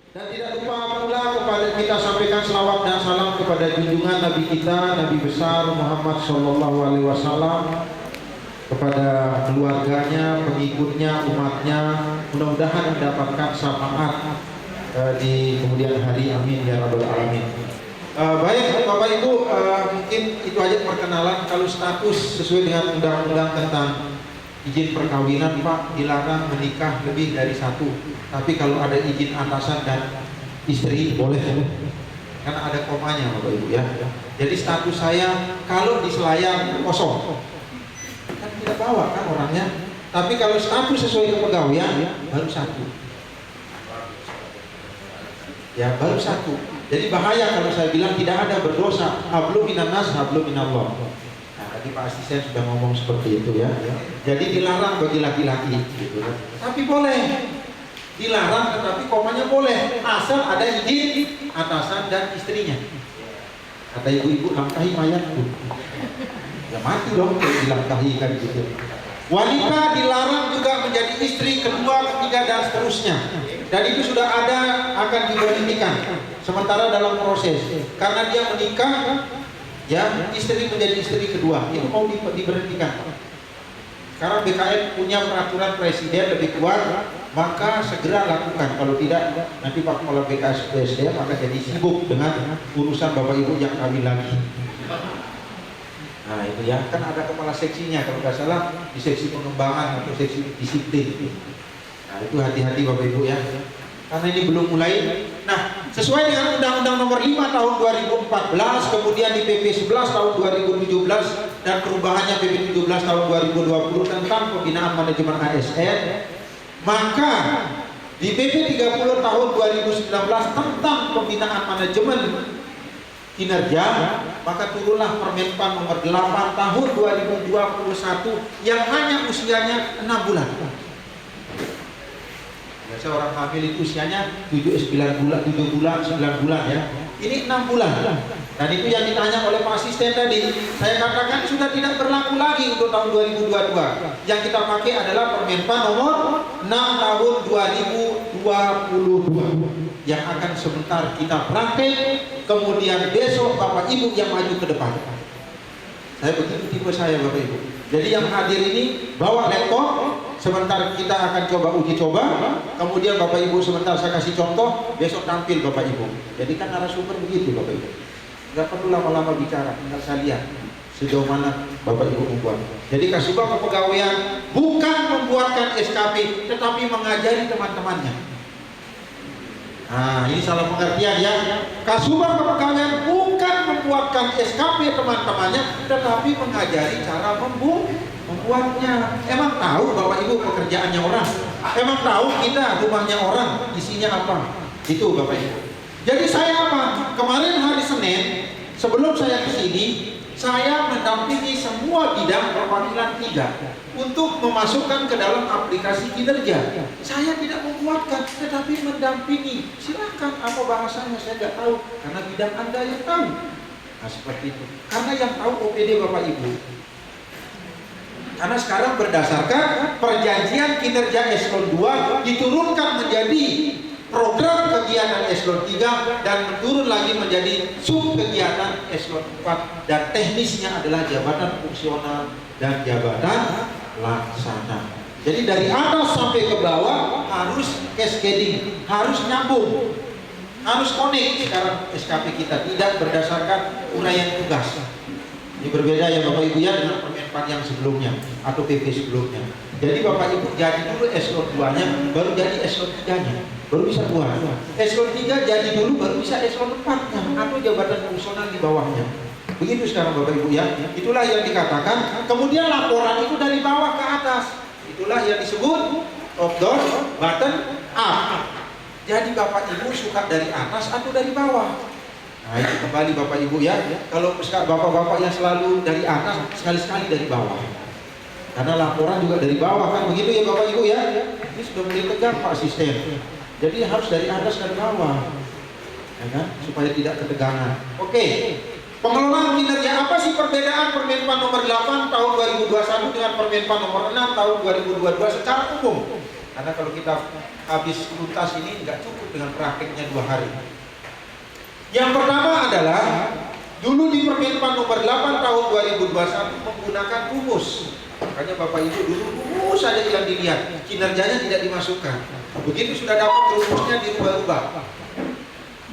Dan tidak lupa pula kepada kita sampaikan selawat dan salam kepada junjungan Nabi kita, Nabi besar Muhammad Shallallahu Alaihi Wasallam, kepada keluarganya, pengikutnya, umatnya. Mudah-mudahan mendapatkan syafaat di kemudian hari. Amin ya rabbal alamin. Baik Bapak Ibu, mungkin itu aja perkenalan. Kalau status sesuai dengan undang-undang tentang izin perkawinan, Pak, dilarang menikah lebih dari satu. Tapi kalau ada izin atasan dan istri boleh, karena ada komanya Bapak Ibu ya. Jadi status saya kalau di Selayar kosong, kan tidak bawa kan orangnya. Tapi kalau status sesuai kepegawaian baru satu. Ya baru satu. Jadi bahaya kalau saya bilang tidak ada berdosa. Hablum minan nas, hablum minallah. Nah, tadi Pak Asisten sudah ngomong seperti itu ya. Jadi dilarang bagi laki-laki gitu. Tapi boleh. Dilarang tetapi komanya boleh, asal ada izin atasan dan istrinya. Kata ibu-ibu, langkahi mayatku. Ya mati dong kalau dilangkahi kan gitu. Wanita dilarang juga menjadi istri kedua, ketiga dan seterusnya. Dan itu sudah ada, akan diberhentikan sementara dalam proses. Karena dia menikah, ya istri menjadi istri kedua, itu mau diberhentikan. Karena BKN punya peraturan presiden lebih kuat, maka segera lakukan. Kalau tidak, nanti Pak Kepala BKSDM akan jadi sibuk dengan urusan Bapak Ibu yang kawin lagi. Nah itu ya, kan ada kepala seksinya kalau nggak salah di seksi pengembangan atau seksi disiplin. Nah itu hati-hati Bapak Ibu ya, karena ini belum mulai. Nah sesuai dengan Undang-Undang Nomor 5 Tahun 2014, kemudian di PP 11 Tahun 2017 dan perubahannya PP 17 Tahun 2020 tentang pembinaan manajemen ASN, maka di PP 30 Tahun 2019 tentang pembinaan manajemen kinerja, maka turunlah Permenpan Nomor 8 Tahun 2021 yang hanya usianya 6 bulan. Biasa orang hamil itu usianya 7 bulan, 9 bulan ya. Ini 6 bulan. Dan itu yang ditanya oleh Pak Asisten tadi. Saya katakan sudah tidak berlaku lagi untuk tahun 2022. Yang kita pakai adalah Permenpan Nomor 6 Tahun 2022 yang akan sebentar kita praktek, kemudian besok Bapak Ibu yang maju ke depan. Saya begitu tipe saya Bapak Ibu. Jadi yang hadir ini bawa laptop, sebentar kita akan coba uji coba, kemudian Bapak Ibu sebentar saya kasih contoh, besok tampil Bapak Ibu. Jadi kan narasumber begitu Bapak Ibu. Gak perlu lama-lama bicara, tinggal saya lihat sejauh mana Bapak Ibu membuat. Jadi Kasubag Kepegawaian bukan membuatkan SKP, tetapi mengajari teman-temannya. Nah ini salah pengertian ya. Kasubag Kepegawaian bukan membuatkan SKP teman-temannya, tetapi mengajari cara membuatnya. Emang tahu Bapak Ibu pekerjaannya orang? Emang tahu kita rumahnya orang isinya apa? Itu Bapak Ibu. Jadi saya apa? Kemarin hari Senin sebelum saya kesini, saya mendampingi semua bidang perwakilan 3 untuk memasukkan ke dalam aplikasi kinerja. Saya tidak membuatkan, tetapi mendampingi. Silakan apa bahasanya saya nggak tahu, karena bidang Anda yang tahu. Nah seperti itu. Karena yang tahu OPD Bapak Ibu. Karena sekarang berdasarkan perjanjian kinerja eselon 2 diturunkan menjadi program kegiatan eselon 3 dan menurun lagi menjadi sub kegiatan eselon 4, dan teknisnya adalah jabatan fungsional dan jabatan laksana. Jadi dari atas sampai ke bawah harus cascading, harus nyambung, harus connect. Sekarang SKP kita tidak berdasarkan uraian tugas. Ini berbeda ya Bapak Ibu ya dengan Permenpan yang sebelumnya atau PP sebelumnya. Jadi Bapak Ibu jadi dulu eselon 2-nya, baru jadi eselon 3-nya, baru bisa buat. Eselon 3 jadi dulu, baru bisa eselon 4-nya atau jabatan fungsional di bawahnya. Begitu sekarang Bapak Ibu ya. Itulah yang dikatakan. Kemudian laporan itu dari bawah ke atas. Itulah yang disebut top down, bottom up. Jadi Bapak Ibu suka dari atas atau dari bawah? Nah itu kembali Bapak Ibu ya. Kalau bapak-bapak yang selalu dari atas, sekali-sekali dari bawah. Karena laporan juga dari bawah kan, begitu ya Bapak Ibu ya. Ini sudah mulai tegang Pak Asisten. Jadi harus dari atas dan bawah, ya kan? Supaya tidak ketegangan. Oke. Pengelolaan kinerja, apa sih perbedaan Permenpan Nomor 8 Tahun 2021 dengan Permenpan Nomor 6 Tahun 2022 secara umum? Karena kalau kita habis tuntas ini nggak cukup dengan prakteknya 2 hari. Yang pertama adalah dulu di Permenpan nomor 8 tahun 2021 menggunakan rumus. Makanya Bapak Ibu dulu rumus saja yang dilihat, kinerjanya tidak dimasukkan. Begitu sudah dapat rumusnya dirubah-rubah.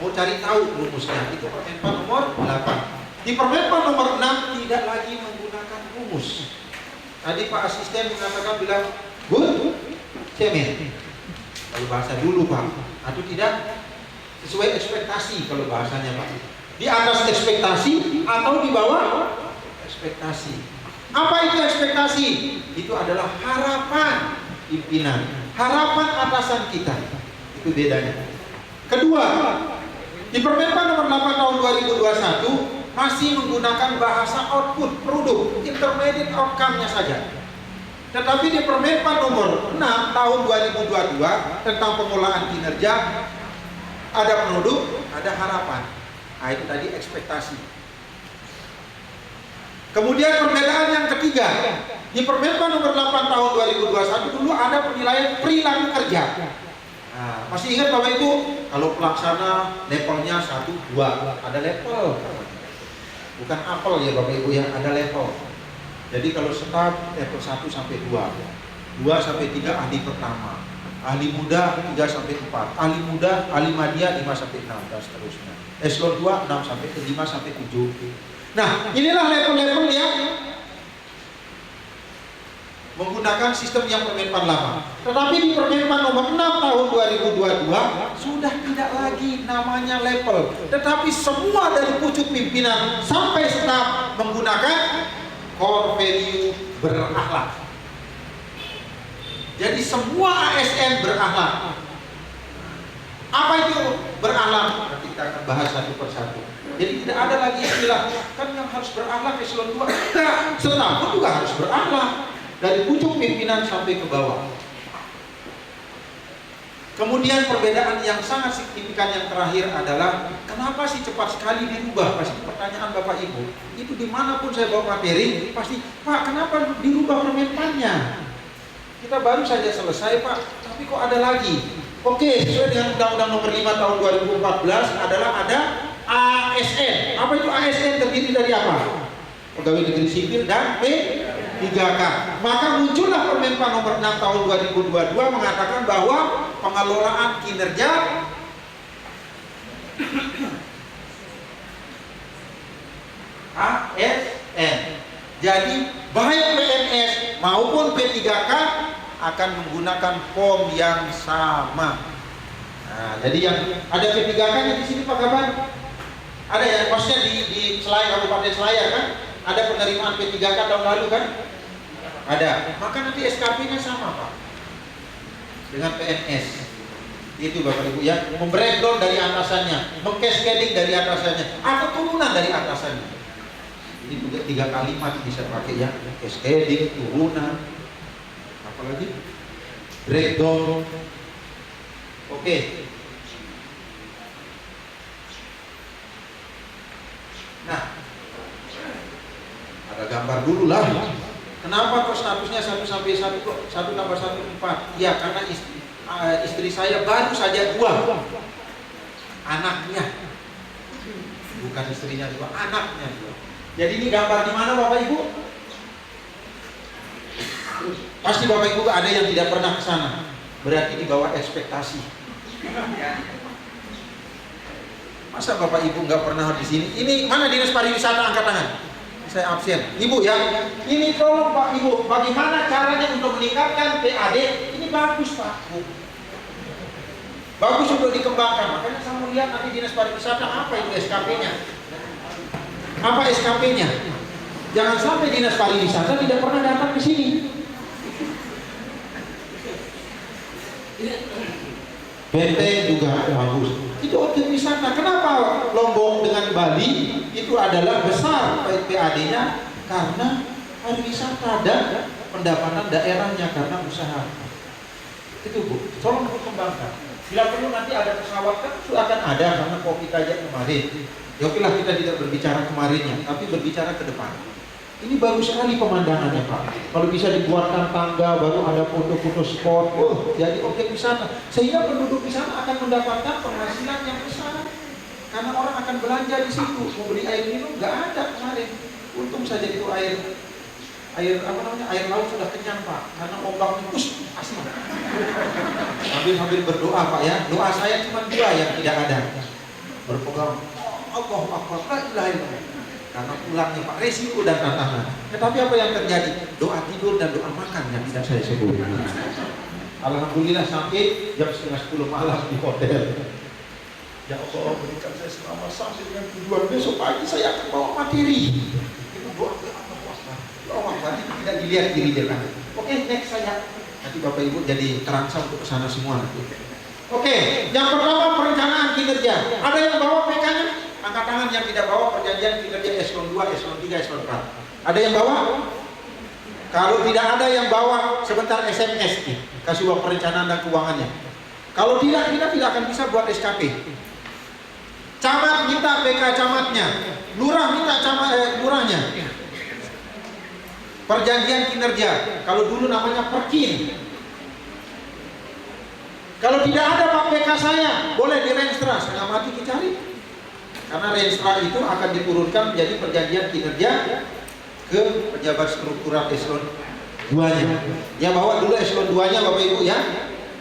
Mau cari tahu rumusnya, itu Permenpan nomor 8. Di Permenpan nomor 6 tidak lagi menggunakan rumus. Tadi Pak Asisten mengatakan bilang, good cemen. Kalau bahasa dulu Pak, atau tidak sesuai ekspektasi kalau bahasanya Pak. Di atas ekspektasi atau di bawah ekspektasi. Apa itu ekspektasi? Itu adalah harapan pimpinan, harapan atasan kita. Itu bedanya. Kedua, di Permenpan nomor 8 tahun 2021 masih menggunakan bahasa output produk, intermediate outcome-nya saja. Tetapi di Permenpan nomor 6 tahun 2022 tentang pengolahan kinerja, ada produk, ada harapan. Nah, itu tadi ekspektasi. Kemudian perbedaan yang ketiga, di Permenpan nomor 8 tahun 2021 dulu ada penilaian perilaku kerja. Nah, masih ingat Bapak Ibu, kalau pelaksana levelnya 1, 2, ada level. Bukan apel ya Bapak Ibu ya, ada level. Jadi kalau staf level 1 sampai 2, 2 sampai 3 ahli pertama, ahli muda 3 sampai 4, ahli muda, ahli madya 5 sampai 6 dan seterusnya. Eselon 2 6 sampai 5 sampai 7. Nah, inilah level-level yang menggunakan sistem yang Permenpan lama. Tetapi di Permenpan nomor 6 tahun 2022 sudah tidak lagi namanya level, tetapi semua dari pucuk pimpinan sampai staf menggunakan core value berakhlak. Jadi semua ASN berakhlak. Apa itu berakhlak? Nanti kita akan bahas satu persatu. Jadi tidak ada lagi istilah kan yang harus berakhlak eselon 2. Enggak, staf pun juga harus berakhlak. Dari pucuk pimpinan sampai ke bawah. Kemudian perbedaan yang sangat signifikan yang terakhir adalah kenapa sih cepat sekali dirubah? Pasti pertanyaan Bapak Ibu. Itu dimanapun saya bawa materi, pasti Pak kenapa dirubah Permenpannya? Kita baru saja selesai Pak, tapi kok ada lagi? Oke, sesuai dengan Undang-Undang nomor 5 tahun 2014 adalah ada ASN. Apa itu ASN? Terdiri dari apa? Pegawai negeri sipil dan P3K. Maka muncullah Permenpan nomor 6 tahun 2022 mengatakan bahwa pengelolaan kinerja ASN. Jadi baik PNS maupun P3K akan menggunakan form yang sama. Nah, jadi yang ada P3K-nya di sini Pak Kaban. Ada ya, maksudnya di Selayar, Kabupaten Selayar kan? Ada penerimaan P3K tahun lalu kan? Ada. Maka nanti SKP-nya sama Pak dengan PNS. Itu Bapak Ibu ya, membreakdown dari atasannya, mengcascading dari atasannya, atau turunan dari atasannya. Ini juga 3 kalimat bisa pakai ya, cascading, turunan, apalagi breakdown. Oke. Nah, ada gambar dulu lah. Kenapa kok statusnya 1 sampai 1 kok 1 tambah 1 4? Ya karena istri saya baru saja 2 anaknya, bukan istrinya 2, anaknya 2. Jadi ini gambar di mana Bapak Ibu? Pasti Bapak Ibu ada yang tidak pernah ke sana. Berarti di bawah ekspektasi. Masa Bapak Ibu nggak pernah di sini? Ini mana Dinas Pariwisata, angkat tangan. Saya absen. Ibu ya. Ini tolong Pak Ibu, bagaimana caranya untuk meningkatkan PAD? Ini bagus Pak. Bagus untuk dikembangkan. Makanya saya mau lihat nanti Dinas Pariwisata apa itu SKP-nya. Apa SKP-nya? Jangan sampai Dinas Pariwisata tidak pernah datang ke sini. Benteng juga bagus. Itu objek wisata. Kenapa Lombok dengan Bali itu adalah besar PAD-nya? Karena pariwisata dan pendapatan daerahnya karena usaha. Itu Bu, tolong dikembangkan. Bila perlu nanti ada pesawat kan akan ada karena COVID aja kemarin. Ya oke lah kita tidak berbicara kemarinnya, tapi berbicara ke depan. Ini bagus sekali pemandangannya Pak. Kalau bisa dibuatkan tangga, baru ada foto-foto spot, jadi objek wisata. Sehingga penduduk di sana akan mendapatkan penghasilan yang besar. Karena orang akan belanja di situ. Mau beli air minum nggak ada kemarin. Untung saja itu air laut sudah kenyang Pak. Karena ombaknya asli. Sambil berdoa Pak ya. Doa saya cuma 2 yang tidak ada. Berpegang Allahu Akbar, la ilaha illallah. Karena pulangnya Pak resiko dan tantangan. Tetapi apa yang terjadi? Doa tidur dan doa makan yang tidak saya sebut. Alhamdulillah sampai jam 9:30 malam di hotel. Ya Allah, berikan saya selamat sampai dengan tujuan, besok pagi saya akan bawa materi. Itu doa Allah berarti tidak dilihat diri dia kan. Oke, next saya. Nanti Bapak Ibu jadi terangsang untuk kesana semua. Oke, yang pertama perencanaan kinerja. Ada yang bawa PK-nya? Angkat tangan yang tidak bawa perjanjian kinerja eselon 2, eselon 3, eselon 4. Ada yang bawa? Kalau tidak ada yang bawa, sebentar SMS nih. Kasih uang perencanaan dan keuangannya. Kalau tidak, kita tidak akan bisa buat SKP. Camat minta PK camatnya, lurah minta lurahnya. Perjanjian kinerja, kalau dulu namanya perkin. Kalau tidak ada Pak PK saya, boleh direnstra, setengah mati dicari. Karena renstra itu akan diturunkan menjadi perjanjian kinerja ke pejabat struktural eselon 2-nya. Ya bawa dulu eselon 2-nya Bapak Ibu ya.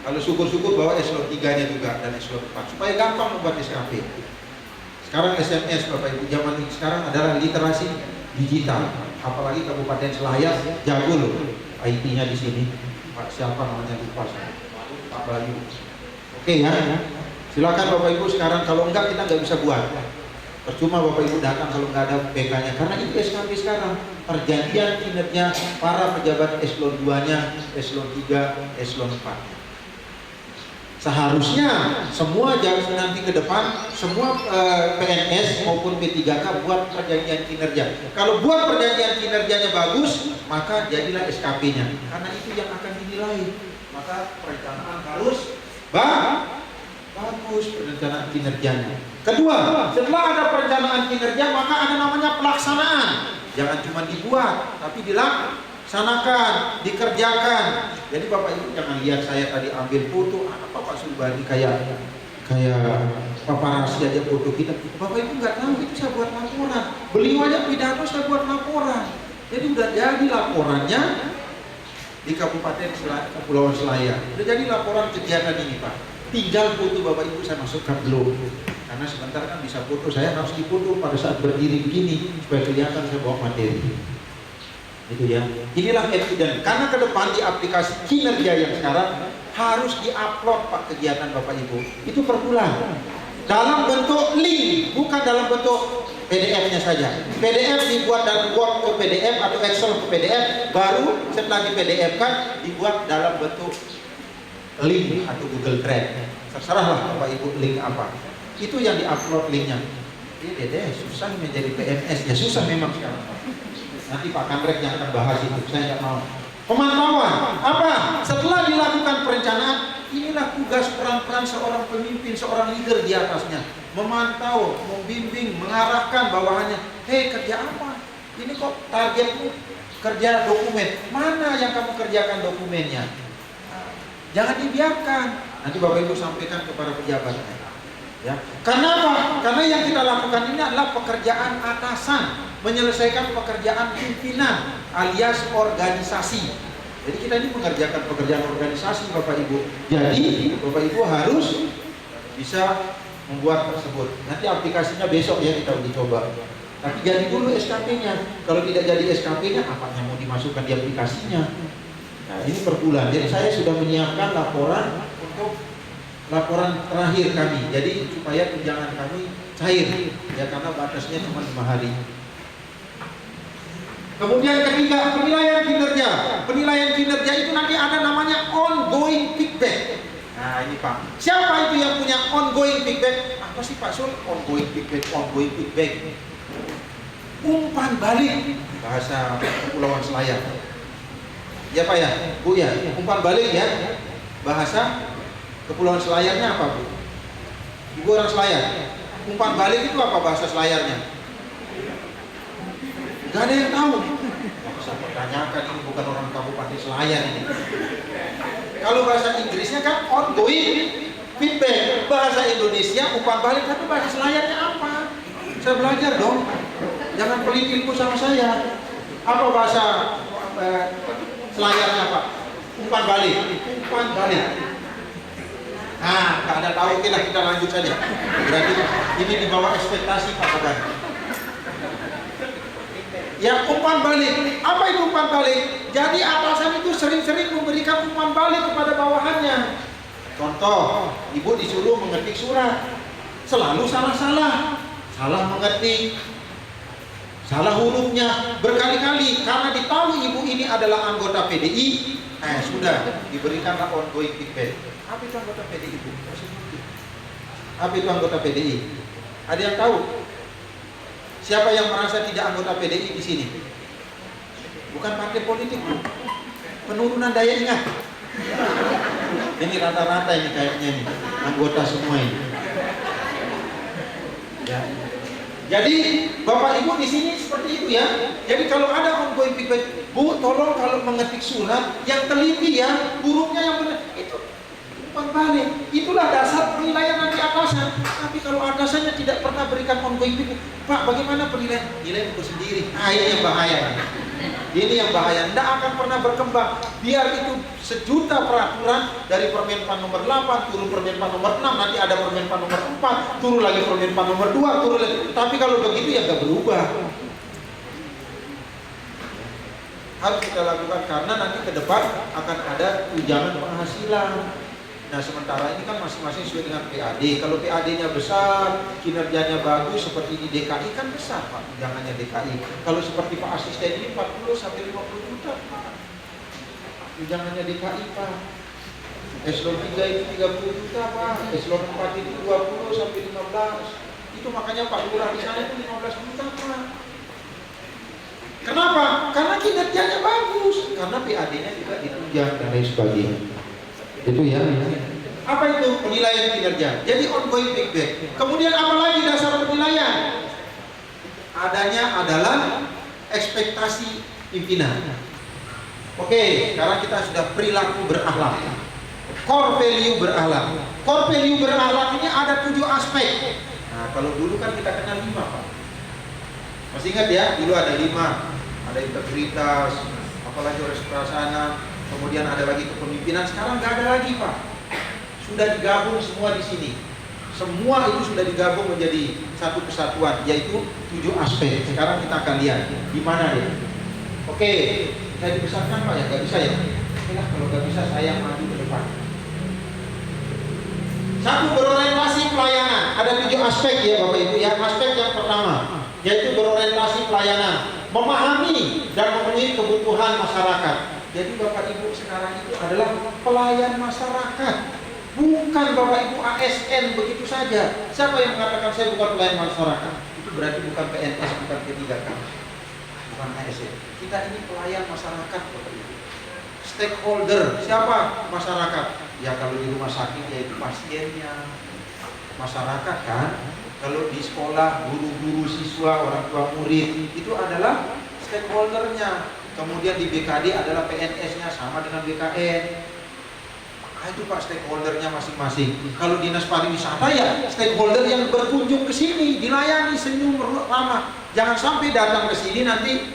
Kalau syukur-syukur bawa eselon 3-nya juga dan eselon 4 supaya gampang membuat SKP. Sekarang SMS Bapak Ibu, zaman ini sekarang adalah literasi digital. Apalagi Kabupaten Selayar jago loh IT-nya di sini. Pak siapa namanya lupa saya. Pak Bayu. Oke ya. Silakan Bapak Ibu sekarang, kalau enggak kita nggak bisa buat. Percuma Bapak Ibu datang kalau nggak ada PK-nya, karena itu SKP sekarang. Perjanjian kinerja para pejabat eselon 2-nya, eselon 3, eselon 4. Seharusnya semua nanti ke depan, semua PNS maupun P3K buat perjanjian kinerja. Kalau buat perjanjian kinerjanya bagus, maka jadilah SKP-nya. Karena itu yang akan dinilai. Maka perencanaan harus bagus perencanaan kinerjanya. Kedua, setelah ada perencanaan kinerja, maka ada namanya pelaksanaan. Jangan cuma dibuat, tapi dilaksanakan, dikerjakan. Jadi Bapak Ibu jangan lihat saya tadi ambil foto, apa Pak Sulbani kayak paparazzi aja foto kita. Bapak Ibu nggak tahu itu saya buat laporan. Beliau aja pidato saya buat laporan. Jadi udah jadi laporannya di Kabupaten Kepulauan Selayar. Udah jadi laporan kegiatan ini Pak. Tinggal foto Bapak Ibu saya masukkan dulu. Karena sebentar kan bisa foto, saya harus difoto pada saat berdiri begini supaya kelihatan saya bawa materi. Itu ya. Inilah evidence. Karena ke depan di aplikasi kinerja yang sekarang harus diupload Pak kegiatan Bapak Ibu. Itu per bulan. Dalam bentuk link, bukan dalam bentuk PDF-nya saja. PDF dibuat dalam Word ke PDF atau Excel ke PDF, baru setelah di PDF kan dibuat dalam bentuk link atau Google Drive. Terserahlah Bapak Ibu link apa. Itu yang diupload linknya. Dede susah menjadi PNS ya, susah memang sekarang. Nanti Pak Kamrek yang akan bahas itu, saya nggak mau. Pemantauan apa? Setelah dilakukan perencanaan, inilah tugas peran-peran seorang pemimpin, seorang leader di atasnya. Memantau, membimbing, mengarahkan bawahannya. Hei, kerja apa? Ini kok targetmu kerja dokumen. Mana yang kamu kerjakan dokumennya? Jangan dibiarkan. Nanti Bapak Ibu sampaikan kepada pejabatnya. Ya. Karena apa? Karena yang kita lakukan ini adalah pekerjaan atasan, menyelesaikan pekerjaan pimpinan alias organisasi. Jadi kita ini mengerjakan pekerjaan organisasi Bapak Ibu. Jadi Bapak Ibu harus bisa membuat tersebut. Nanti aplikasinya besok ya kita uji coba. Tapi jadi dulu SKP-nya. Kalau tidak jadi SKP-nya, apa yang mau dimasukkan di aplikasinya? Nah ini per bulan. Jadi saya sudah menyiapkan laporan untuk laporan terakhir kami, jadi supaya tunjangan kami cair ya, karena batasnya cuma 5 hari. Kemudian ketiga, penilaian kinerja. Penilaian kinerja itu nanti ada namanya ongoing feedback. Nah ini Pak, siapa itu yang punya ongoing feedback? Apa sih Pak Sul? Ongoing feedback, ongoing feedback. Umpan balik bahasa Kepulauan Selayar. Ya Pak ya, Bu ya, umpan balik ya, bahasa Kepulauan Selayarnya apa Bu? Ibu orang Selayar. Umpan balik itu apa bahasa Selayarnya? Gak ada yang tahu. kebanyakan ini bukan orang Kabupaten Selayar ini. Kalau bahasa Inggrisnya kan ongoing feedback, bahasa Indonesia umpan balik, tapi bahasa Selayarnya apa? Saya belajar dong. Jangan pelit ilmu sama saya. Apa bahasa Selayarnya Pak? Umpan balik. Umpan balik. Nah, nggak ada tahu, oke lah, kita lanjut saja. Berarti ini di bawah ekspektasi Pak Kaban. Ya, umpan balik. Apa itu umpan balik? Jadi atasan itu sering-sering memberikan umpan balik kepada bawahannya. Contoh, ibu disuruh mengetik surat, selalu salah-salah, salah mengetik, salah hurufnya berkali-kali. Karena ditahu ibu ini adalah anggota PDI, sudah diberikanlah ongoing feedback. Apa itu anggota PDI, Bu? Apa itu anggota PDI? Ada yang tahu? Siapa yang merasa tidak anggota PDI di sini? Bukan partai politik, Bu. Penurunan daya ingat. Ini rata-rata ini kayaknya nih, anggota semua ini. Ya. Jadi Bapak Ibu di sini seperti itu ya. Jadi kalau ada ongoing feedback, Bu, tolong kalau mengetik surat yang teliti ya, hurufnya yang benar. Itu umpan balik. Itulah dasar penilaian nanti atasan. Tapi kalau atasannya tidak pernah berikan ongoing feedback, Pak, bagaimana penilaian? Nilai itu sendiri. Ini yang bahaya. Ini yang bahaya. Tidak akan pernah berkembang. Biar itu sejuta peraturan dari Permenpan nomor 8 turun Permenpan nomor 6, nanti ada Permenpan nomor 4, turun lagi Permenpan nomor 2, turun lagi. Tapi kalau begitu ya nggak berubah. Harus kita lakukan karena nanti ke depan akan ada tunjangan penghasilan. Nah, sementara ini kan masing-masing sesuai dengan PAD. Kalau PAD-nya besar, kinerjanya bagus seperti di DKI kan besar Pak tunjangannya DKI. Kalau seperti Pak Asisten ini 40 sampai 50 juta Pak tunjangannya DKI Pak. Eselon 3 itu 30 juta Pak. Eselon 4 itu 20 sampai 15. Itu makanya Pak Lurah di sana itu 15 juta Pak. Kenapa? Karena kinerjanya bagus. Karena PAD-nya juga ditunjang dan lain sebagainya. Itu ya. Apa itu penilaian kinerja? Jadi ongoing feedback. Kemudian apa lagi dasar penilaian? Adanya adalah ekspektasi pimpinan. Oke, sekarang kita sudah perilaku berakhlak. Core value berakhlak. Core value berakhlak ini ada 7 aspek. Nah, kalau dulu kan kita kenal 5 Pak. Masih ingat ya? Dulu ada 5. Ada integritas, apalagi orang perasaan. Kemudian ada lagi kepemimpinan. Sekarang nggak ada lagi Pak. Sudah digabung semua di sini. Semua itu sudah digabung menjadi satu kesatuan, yaitu 7 aspek. Sekarang kita akan lihat di mana dia. Oke, saya dibesarkan Pak ya, nggak bisa ya. Oke lah, kalau nggak bisa saya maju ke depan. 1, berorientasi pelayanan. Ada 7 aspek ya Bapak Ibu ya. Aspek yang pertama yaitu berorientasi pelayanan, memahami dan memenuhi kebutuhan masyarakat. Jadi Bapak Ibu sekarang itu adalah pelayan masyarakat, bukan Bapak Ibu ASN begitu saja. Siapa yang mengatakan saya bukan pelayan masyarakat? Itu berarti bukan PNS, bukan P3K, bukan ASN. Kita ini pelayan masyarakat Bapak Ibu. Stakeholder, siapa? Masyarakat. Ya kalau di rumah sakit yaitu pasiennya, masyarakat kan. Kalau di sekolah, guru-guru, siswa, orang tua murid, itu adalah stakeholdernya. Kemudian di BKD adalah PNS-nya sama dengan BKN. Itu Pak stakeholdernya masing-masing. Kalau dinas pariwisata ya stakeholder yang berkunjung ke sini, dilayani senyum ramah. Jangan sampai datang ke sini nanti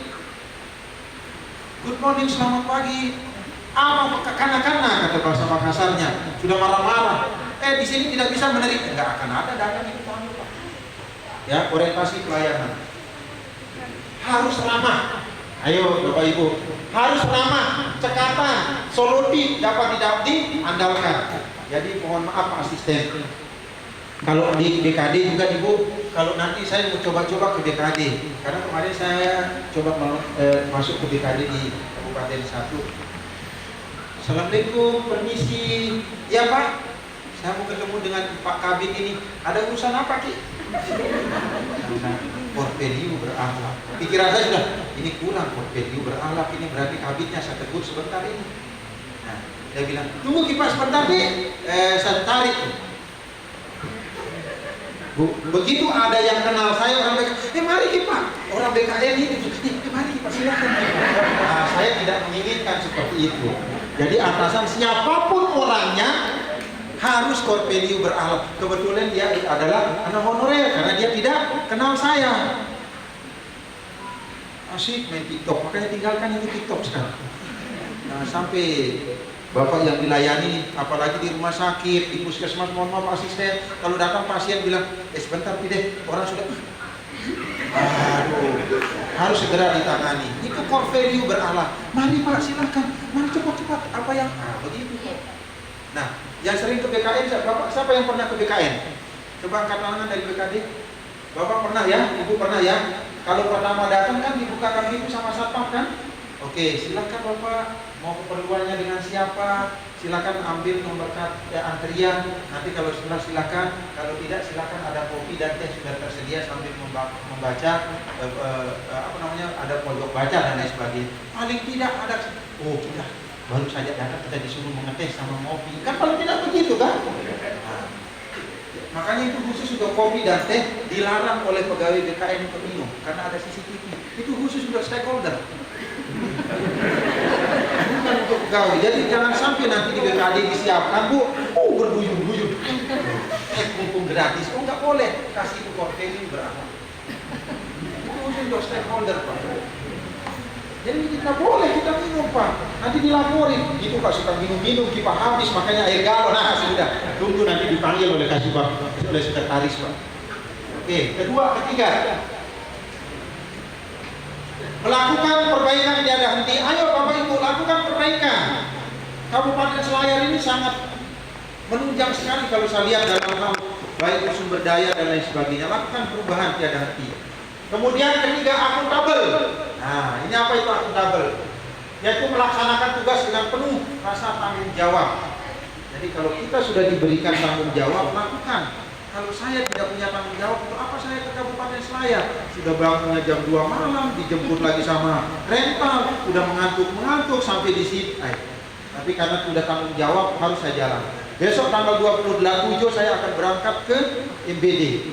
good morning, selamat pagi. Kana-kana kata bahasa Makassarnya, sudah marah-marah. Di sini tidak bisa menerima, enggak akan ada datang itu tamu Pak. Ya, orientasi pelayanan. Harus ramah. Ayo Bapak Ibu, harus ramah, cekatan, solutif, dapat diandalkan. Jadi mohon maaf Pak Asisten. Kalau di BKD juga Ibu, kalau nanti saya mau coba-coba ke BKD, karena kemarin saya coba masuk ke BKD di Kabupaten 1. Assalamualaikum, permisi. Ya Pak, saya mau ketemu dengan Pak Kabin ini. Ada urusan apa Ki? Core value berakhlak. Pikiran saya sudah, ini kurang core value berakhlak, ini berarti kabinnya saya tegur sebentar ini. Nah, dia bilang, tunggu Ki Pak sebentar nih, saya tarik. Begitu ada yang kenal saya orang BKN, mari Ki Pak, orang BKN ini, mari Ki Pak. Silakan. Nah, saya tidak menginginkan seperti itu. Jadi atasan siapapun orangnya harus core value berakhlak. Kebetulan dia adalah anak honorer karena dia tidak kenal saya. Asik main TikTok, makanya tinggalkan itu TikTok sekarang. Nah, sampai bapak yang dilayani, apalagi di rumah sakit, di puskesmas, mohon maaf asisten, kalau datang pasien bilang, sebentar Pide, orang sudah, aduh, harus segera ditangani. Itu core value berakhlak. Mari Pak, silakan, mari cepat-cepat. Apa yang, begitu kok. Nah, yang sering ke BKN, bapak, siapa yang pernah ke BKN? Coba angkat tangan dari BKD. Bapak pernah ya, ibu pernah ya. Kalau pertama datang kan dibukakan pintu sama satpam kan? Oke, silakan bapak, mau keperluannya dengan siapa? Silakan ambil nomor antrian. Nanti kalau setelah silakan, kalau tidak silakan ada kopi dan teh sudah tersedia sambil membaca ada pojok baca dan lain sebagainya. Paling tidak ada, kita baru saja datang kita disuruh mengetes sama ngopi. Kan paling tidak begitu kan? Nah, makanya itu khusus untuk kopi dan teh dilarang oleh pegawai BKN untuk minum karena ada CCTV. Itu khusus untuk stakeholder. Bukan untuk pegawai. Jadi jangan sampai nanti di BKD disiapkan, Bu, berduyun-duyun. Mumpung gratis. Nggak boleh. Kasih itu core value berapa. Itu khusus untuk stakeholder, Pak. Jadi kita boleh, kita minum, Pak. Nanti dilaporin. Itu Pak suka minum-minum, kipas habis, makanya air galon. Nah, sudah. Tunggu nanti dipanggil oleh oleh sekretaris, Pak. Oke, ketiga. Melakukan perbaikan tiada henti. Ayo Bapak Ibu, lakukan perbaikan. Kabupaten Selayar ini sangat menunjang sekali kalau saya lihat dalam hal baik sumber daya dan lain sebagainya. Lakukan perubahan tiada henti. Kemudian ketiga, akuntabel. Nah, ini apa itu akuntabel? Yaitu melaksanakan tugas dengan penuh rasa tanggung jawab. Jadi kalau kita sudah diberikan tanggung jawab, lakukan. Kalau saya tidak punya tanggung jawab, untuk apa saya ke Kabupaten Selayar? Sudah bangunnya jam 2 malam, dijemput lagi sama rental, sudah mengantuk sampai di sini. Tapi karena sudah tanggung jawab, harus saya jalan. Besok tanggal 27 saya akan berangkat ke MBD,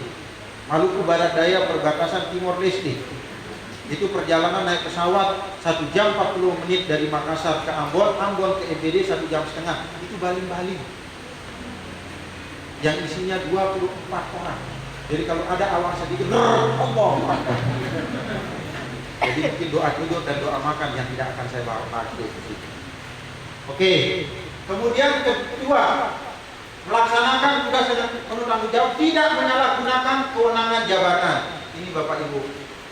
Maluku Barat Daya perbatasan Timor Leste. Itu perjalanan naik pesawat 1 jam 40 menit dari Makassar ke Ambon, Ambon ke MBD 1 jam setengah. Itu baling-baling yang isinya 24 orang. Jadi kalau ada awak sedikit, Allah. Jadi mungkin doa tidur dan doa makan yang tidak akan saya bahas di situ. Oke. Kemudian kedua, melaksanakan tugas dengan penuh tanggung jawab, tidak menyalahgunakan kewenangan jabatan. Ini Bapak Ibu,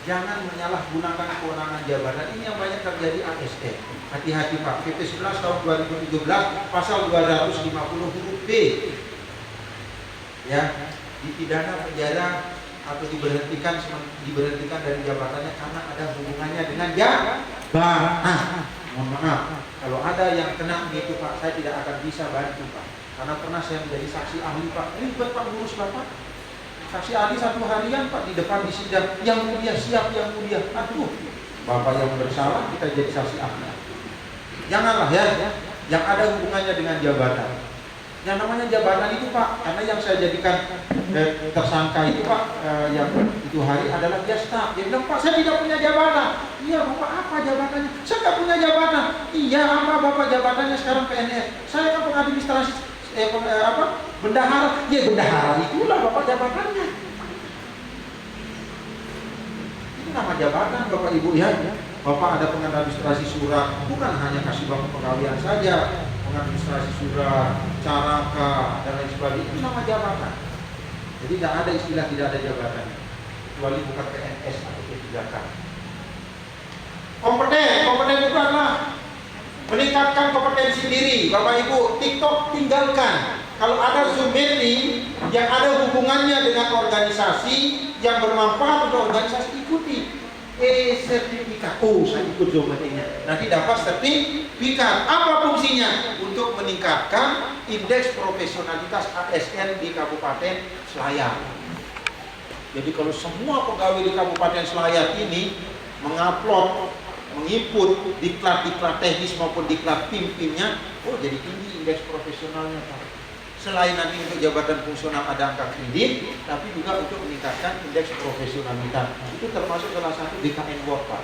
jangan menyalahgunakan kewenangan jabatan. Ini yang banyak terjadi ASN. Hati-hati Pak. PP 11 tahun 2017 pasal 250 huruf B. Ya, dipidana penjara atau diberhentikan dari jabatannya karena ada hubungannya dengan jabatan. Mohon maaf, kalau ada yang kena gitu Pak, saya tidak akan bisa bantu Pak. Karena pernah saya menjadi saksi ahli Pak. Ribet Pak ngurus Bapak. Saksi ahli 1 harian Pak di depan di sidang. Yang mulia siap, yang mulia. Aduh, Bapak yang bersalah kita jadi saksi ahli. Janganlah ya, yang ada hubungannya dengan jabatan. Yang namanya jabatan itu Pak, karena yang saya jadikan tersangka itu Pak, yang itu hari adalah dia staf. Dia bilang, Pak saya tidak punya jabatan. Iya Bapak, apa jabatannya? Saya tidak punya jabatan. Iya, apa Bapak jabatannya sekarang PNS? Saya kan pengadministrasi bendahara. Ya bendahara itulah Bapak jabatannya. Itu nama jabatan Bapak Ibu ya. Bapak ada pengadministrasi surat, bukan hanya kasih bank pegawaian saja, pengadministrasi surat, caraka dan lain sebagainya, itu nama jabatan. Jadi tidak ada istilah tidak ada jabatan, kecuali bukan PNS atau P3K. Kompeten itu adalah meningkatkan kompetensi diri. Bapak Ibu, TikTok tinggalkan. Kalau ada Zoom meeting yang ada hubungannya dengan organisasi yang bermanfaat untuk organisasi, ikuti. Sertifikat. Saya ikut Zoom meetingnya. Nanti dapat sertifikat. Apa fungsinya? Untuk meningkatkan indeks profesionalitas ASN di Kabupaten Selayar. Jadi kalau semua pegawai di Kabupaten Selayar ini mengupload, menginput diklat-diklat teknis maupun diklat pimpinnya, jadi tinggi indeks profesionalnya Pak. Selain nanti untuk jabatan fungsional ada angka kredit, tapi juga untuk meningkatkan indeks profesionalitas. Itu termasuk salah satu BKN Award Pak.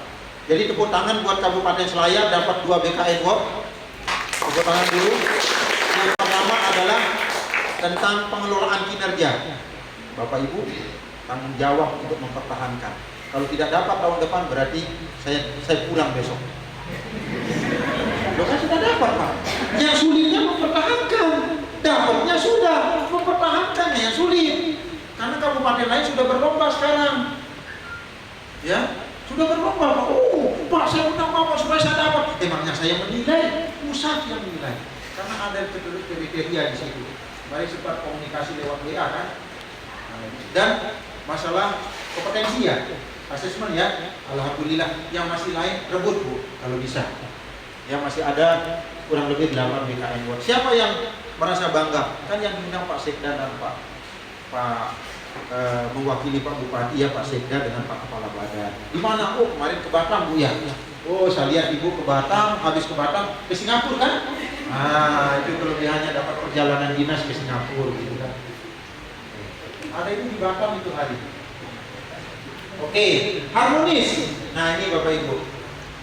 Jadi tepuk tangan buat Kabupaten Selayar dapat 2 BKN Award. Tepuk tangan dulu. Yang pertama adalah tentang pengelolaan kinerja. Bapak Ibu tanggung jawab untuk mempertahankan. Kalau tidak dapat tahun depan berarti saya pulang besok. Loh kan sudah dapat Pak. Yang sulitnya mempertahankan. Dapatnya sudah, mempertahankannya yang sulit. Karena kabupaten lain sudah berlomba sekarang. Ya, sudah berlomba Pak. Oh, Pak saya undang Bapak supaya saya dapat. Emangnya saya menilai, pusat yang menilai. Karena ada kriteria di situ. Mari sempat komunikasi lewat WA kan. Dan masalah kompetensi ya, asesmen ya. Alhamdulillah. Yang masih lain rebut Bu, kalau bisa. Yang masih ada kurang lebih 8 BKN Award. Siapa yang merasa bangga? Kan yang diundang Pak Sekda dan Pak mewakili Pak Bupati ya, Pak Sekda dengan Pak Kepala Badan. Di mana? Oh kemarin ke Batam Bu ya. Oh saya lihat Ibu ke Batam, habis ke Batam ke Singapura kan? Ah itu kelebihannya dapat perjalanan dinas ke Singapura gitu kan. Ada itu di Batam itu hari. Oke, harmonis. Nah ini Bapak Ibu.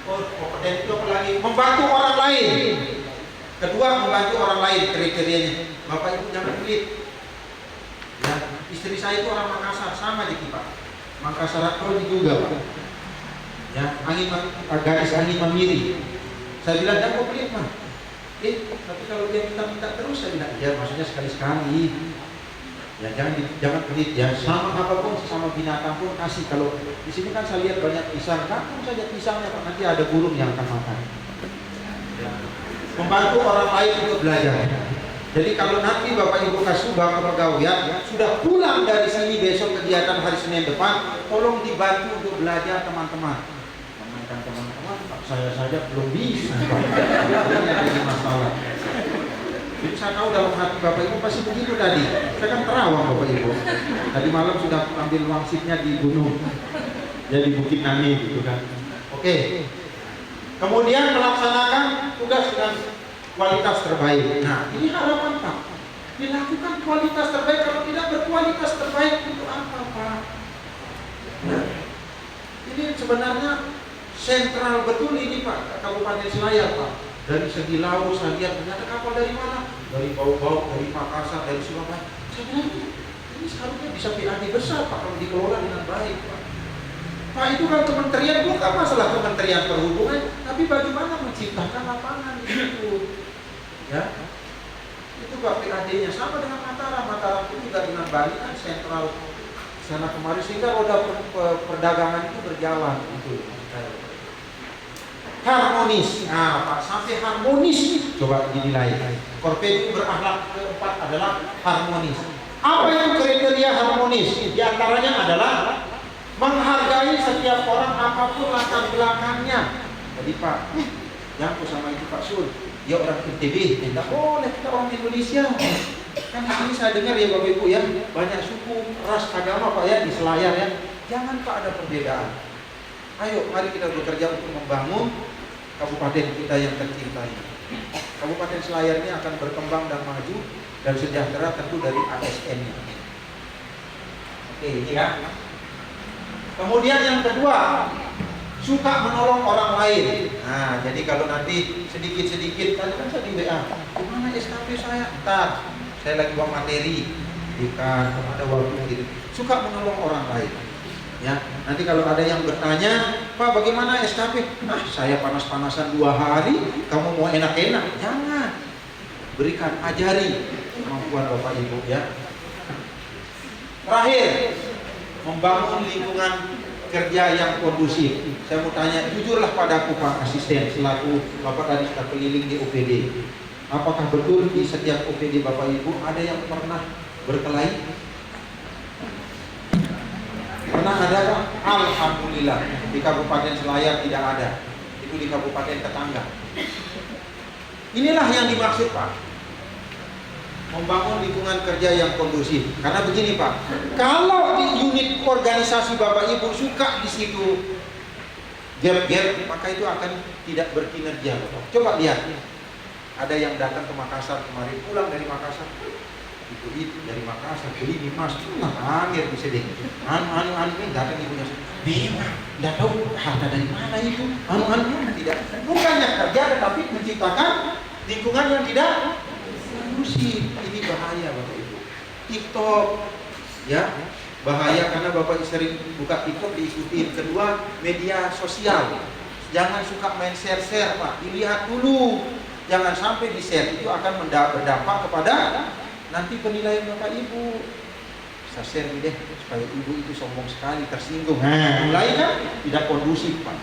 Oh kompeten itu apa lagi? Membantu orang lain. Kedua membantu orang lain kriterianya. Bapak Ibu jangan pelit. Ya, istri saya itu orang Makassar sama aja Pak. Makassar Akro juga Pak. Ya, garis angin memiri. Saya bilang jangan pelit Pak. Tapi kalau dia minta terus saya bilang ya maksudnya sekali-sekali. Ya jangan pelit ya. Sama apapun sama binatang pun kasih. Kalau di sini kan saya lihat banyak pisang, kamu saja pisangnya Pak, nanti ada burung yang akan makan. Ya. Membantu orang lain untuk belajar. Jadi kalau nanti Bapak Ibu Kasubag kepegawaian sudah pulang dari sini besok kegiatan hari Senin depan, tolong dibantu untuk belajar teman-teman. Teman-teman, saya saja belum bisa. Ini jadi masalah. Jadi saya tahu dalam hati Bapak Ibu pasti begitu tadi. Saya kan terawang Bapak Ibu. Tadi malam sudah ambil wangsitnya di gunung. Jadi Bukit Nani gitu kan. Oke. Kemudian melaksanakan tugas dengan kualitas terbaik. Nah, ini harapan Pak. Dilakukan kualitas terbaik, kalau tidak berkualitas terbaik untuk apa Pak? Nah, ini sebenarnya sentral betul ini Pak, Kabupaten Selayar Pak. Dari segi laut saya lihat ternyata kapal dari mana? Dari Bau-Bau, dari Makassar, dari Surabaya. Saya bilang ini seharusnya bisa PAD besar Pak kalau dikelola dengan baik Pak. Pak itu kan kementerian, bukan masalah Kementerian Perhubungan, tapi bagaimana menciptakan lapangan itu. Ya, itu Pak PAD-nya sama dengan Mataram. Mataram itu juga dengan Bali kan sentral sana kemari sehingga roda perdagangan itu berjalan itu. Harmonis. Nah, Pak sampai harmonis coba dinilai. Korped berakhlak keempat adalah harmonis. Apa itu kriteria harmonis? Di antaranya adalah menghargai setiap orang apapun latar belakangnya. Jadi Pak, yang sama itu Pak Sul. Dia orang NTB, tidak boleh kita orang Indonesia. Kan di sini saya dengar ya Bapak Ibu ya, banyak suku, ras, agama Pak ya di Selayar ya. Jangan Pak ada perbedaan. Ayo mari kita bekerja untuk membangun kabupaten kita yang tercinta ini. Kabupaten Selayar ini akan berkembang dan maju dan sejahtera tentu dari ASN-nya. Oke, ini ya. Kemudian yang kedua, suka menolong orang lain. Nah, jadi kalau nanti sedikit-sedikit, tadi kan saya di WA, gimana SKP saya? Entar, saya lagi bawa materi, jika ada waktu gitu. Suka menolong orang lain. Ya, nanti kalau ada yang bertanya, Pak bagaimana SKP? Nah, saya panas-panasan 2 hari, kamu mau enak-enak? Jangan. Berikan, ajari kemampuan Bapak Ibu ya. Terakhir, membangun lingkungan kerja yang kondusif. Saya mau tanya, jujurlah padaku Pak Asisten selaku Bapak tadi sudah keliling di OPD. Apakah betul di setiap OPD Bapak Ibu ada yang pernah berkelahi? Pernah ada Pak? Alhamdulillah di Kabupaten Selayar tidak ada. Itu di kabupaten tetangga. Inilah yang dimaksud Pak, membangun lingkungan kerja yang kondusif. Karena begini Pak, kalau di unit organisasi Bapak Ibu suka di situ gap-gap, maka itu akan tidak berkinerja Bapak. Coba lihat, ada yang datang ke Makassar kemarin, pulang dari Makassar, Itu dari Makassar beli nih mas, angin bisa deh. Anu ini datang ibunya, memang tidak tahu harta dari mana itu. Tidak, bukannya kerja tetapi menciptakan lingkungan yang tidak kondusif. Ini bahaya Bapak Ibu. TikTok, ya bahaya karena Bapak sering buka TikTok diikutin. Kedua, media sosial. Jangan suka main share Pak, dilihat dulu. Jangan sampai di share, itu akan berdampak kepada nanti penilaian Bapak Ibu. Saya share deh supaya ibu itu sombong sekali, tersinggung. Mulai kan tidak kondusif Pak.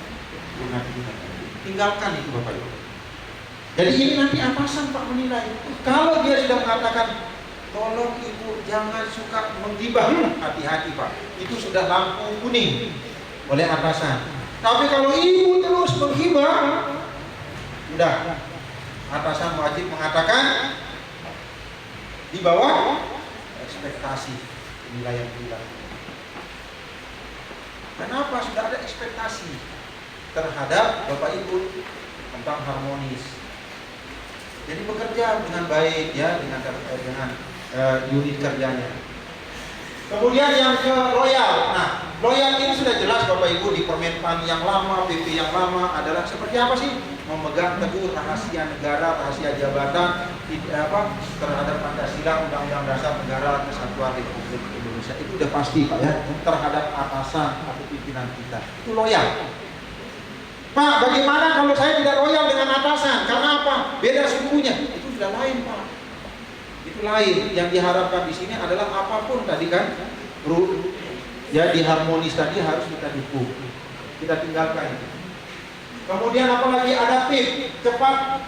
Tinggalkan itu Bapak Ibu. Jadi ini nanti atasan Pak menilai. Kalau dia sudah mengatakan tolong ibu jangan suka menggibah, hati-hati Pak. Itu sudah lampu kuning oleh atasan. Tapi kalau ibu terus menggibah, udah atasan wajib mengatakan di bawah ekspektasi penilaian kita. Kenapa sudah ada ekspektasi terhadap Bapak Ibu tentang harmonis? Jadi bekerja dengan baik ya dengan unit kerjanya. Kemudian yang ke loyal. Nah, loyal ini sudah jelas Bapak Ibu di Permenpan yang lama, PP yang lama adalah seperti apa sih? Memegang teguh rahasia negara, rahasia jabatan terhadap Pancasila, Undang-Undang Dasar Negara Kesatuan Republik Indonesia. Itu udah pasti Pak ya, terhadap atasan atau pimpinan kita. Itu loyal. Pak, bagaimana kalau saya tidak loyal dengan atasan? Karena apa? Beda sukunya. Itu sudah lain Pak. Itu lain. Yang diharapkan di sini adalah apapun tadi kan, ya diharmonis tadi harus kita dukung. Kita tinggalkan itu. Kemudian apalagi adaptif, cepat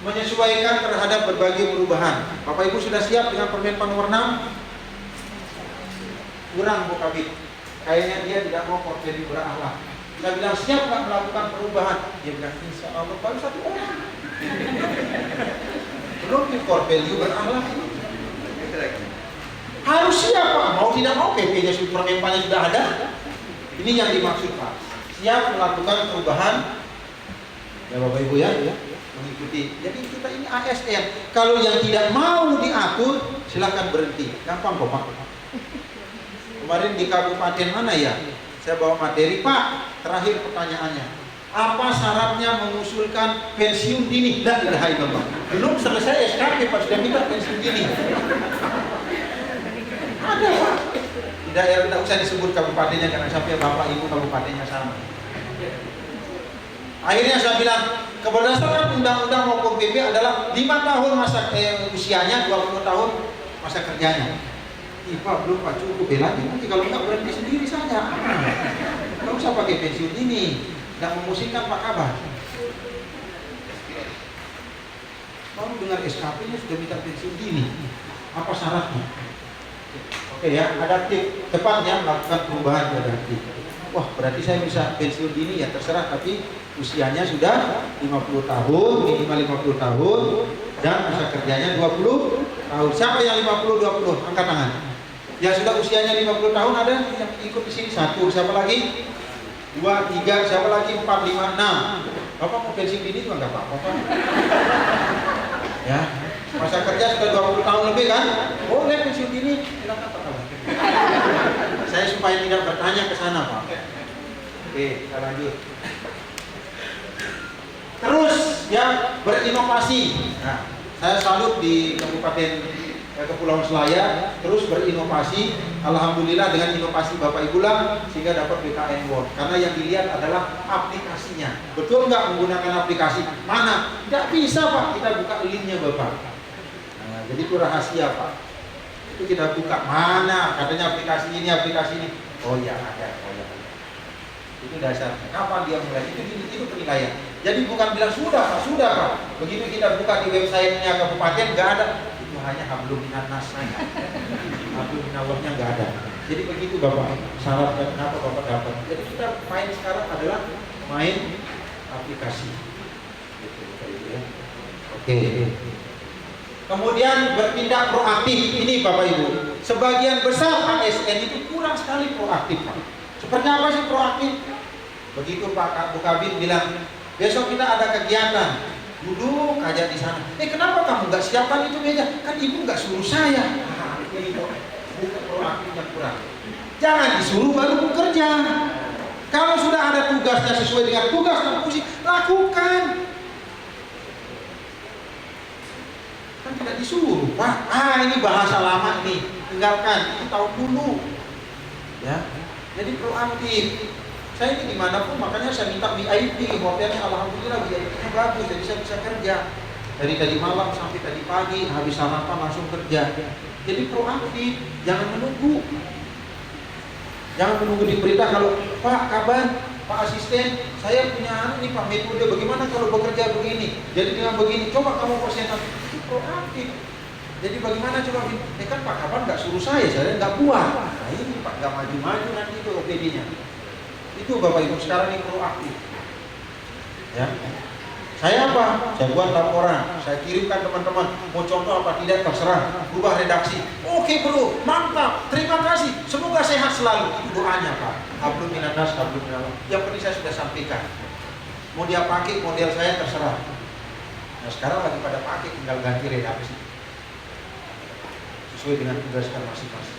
menyesuaikan terhadap berbagai perubahan. Bapak Ibu sudah siap dengan Permenpan nomor 6? Kurang Bu Kabit. Kayaknya dia tidak mau jadi berakhlak. Kita bilang siap nggak melakukan perubahan? Dia bilang insya Allah baru 1 orang. Belum di core value berakhlak. Harus siap Pak. Mau tidak mau PP-nya Permenpannya sudah ada. Ini yang dimaksud Pak. Siap melakukan perubahan ya Bapak Ibu ya, mengikuti. Jadi kita ini ASN. Kalau yang tidak mau diatur silakan berhenti. Gampang kok Pak. Kemarin di kabupaten mana ya? Saya bawa materi Pak. Terakhir pertanyaannya. Apa syaratnya mengusulkan pensiun dini? La ilaha illallah. Belum selesai SKP Pak sudah minta pensiun dini. Ada Pak. Tidak usah disebut kabupatennya karena sampai Bapak Ibu kabupatennya sama. Akhirnya saya bilang berdasarkan undang-undang maupun PP adalah 5 tahun masa usianya, 20 tahun masa kerjanya. Pak belum Pak cukup lagi. Nanti kalau nggak berhenti sendiri saja. Nggak usah pakai pensiun ini. Nggak memusingkan Pak Kabar. Baru dengar SKP-nya sudah minta pensiun dini. Apa syaratnya? Oke ya, adaptif, cepatnya melakukan perubahan adaptif. Wah, berarti saya bisa pensiun dini ya terserah, tapi usianya sudah 50 tahun, minimal 50 tahun, dan masa kerjanya 20 tahun. Siapa yang 50-20? Angkat tangan. Yang sudah usianya 50 tahun ada yang ikut di sini 1. Siapa lagi? 2, 3. Siapa lagi? 4, 5, 6. Bapak mau pensiun dini juga nggak apa-apa. Ya. Masa kerja sudah 20 tahun lebih kan? Boleh pensiun dini, silakan Pak. Saya supaya tidak bertanya ke sana Pak. Oke, kita lanjut. Terus ya berinovasi. Nah, saya salut di Kabupaten Kepulauan Selayar terus berinovasi. Alhamdulillah dengan inovasi Bapak Ibu lah sehingga dapat BKN Award. Karena yang dilihat adalah aplikasinya. Betul nggak menggunakan aplikasi? Mana? Tidak bisa Pak. Kita buka linknya Bapak. Jadi itu rahasia Pak. Itu kita buka mana katanya aplikasi ini. Oh ya ada. Itu dasarnya. Kapan dia mulai? Itu penilaian. Jadi bukan bilang sudah Pak. Begitu kita buka di websitenya kabupaten nggak ada. Itu hanya hablum minan nas. Hablum minallahnya nggak ada. Jadi begitu Bapak. Syaratnya kenapa Bapak dapat? Jadi kita main sekarang adalah main aplikasi. Gitu ya. Oke. Kemudian bertindak proaktif. Ini Bapak Ibu, sebagian besar ASN itu kurang sekali proaktif Pak. Seperti apa sih proaktif? Begitu Pak Bu Kabin bilang besok kita ada kegiatan, duduk aja di sana. Kenapa kamu nggak siapkan itu meja? Kan ibu nggak suruh saya. Ini bukan proaktifnya kurang. Jangan disuruh baru bekerja. Kalau sudah ada tugasnya sesuai dengan tugas dan fungsi, lakukan. Kan tidak disuruh, Pak. Ini bahasa lama nih, tinggalkan. Itu tahu dulu. Ya, jadi proaktif. Saya ini dimanapun, makanya saya minta VIP, hotelnya alhamdulillah VIP-nya bagus, jadi saya bisa kerja dari tadi malam sampai tadi pagi, habis sarapan langsung kerja. Jadi proaktif, jangan menunggu. Jangan menunggu diberita kalau Pak kabar, Pak asisten, saya punya ini Pak metode bagaimana kalau bekerja begini, jadi dengan begini, coba kamu presentasi. Itu proaktif. Jadi bagaimana coba? Kan Pak kabar nggak suruh saya nggak buat. Nah ini Pak nggak maju-maju nanti itu OPD-nya. Itu Bapak Ibu sekarang ini proaktif. Ya. Saya apa? Saya buat laporan, saya kirimkan teman-teman. Mau contoh apa tidak terserah. Berubah redaksi. Oke bro, mantap. Terima kasih. Semoga sehat selalu. Itu doanya Pak. Hablum minanas, hablum minallah. Yang penting saya sudah sampaikan. Mau dia pakai model saya terserah. Nah sekarang lagi pada pakai, tinggal ganti redaksi sesuai dengan tugaskan masing-masing.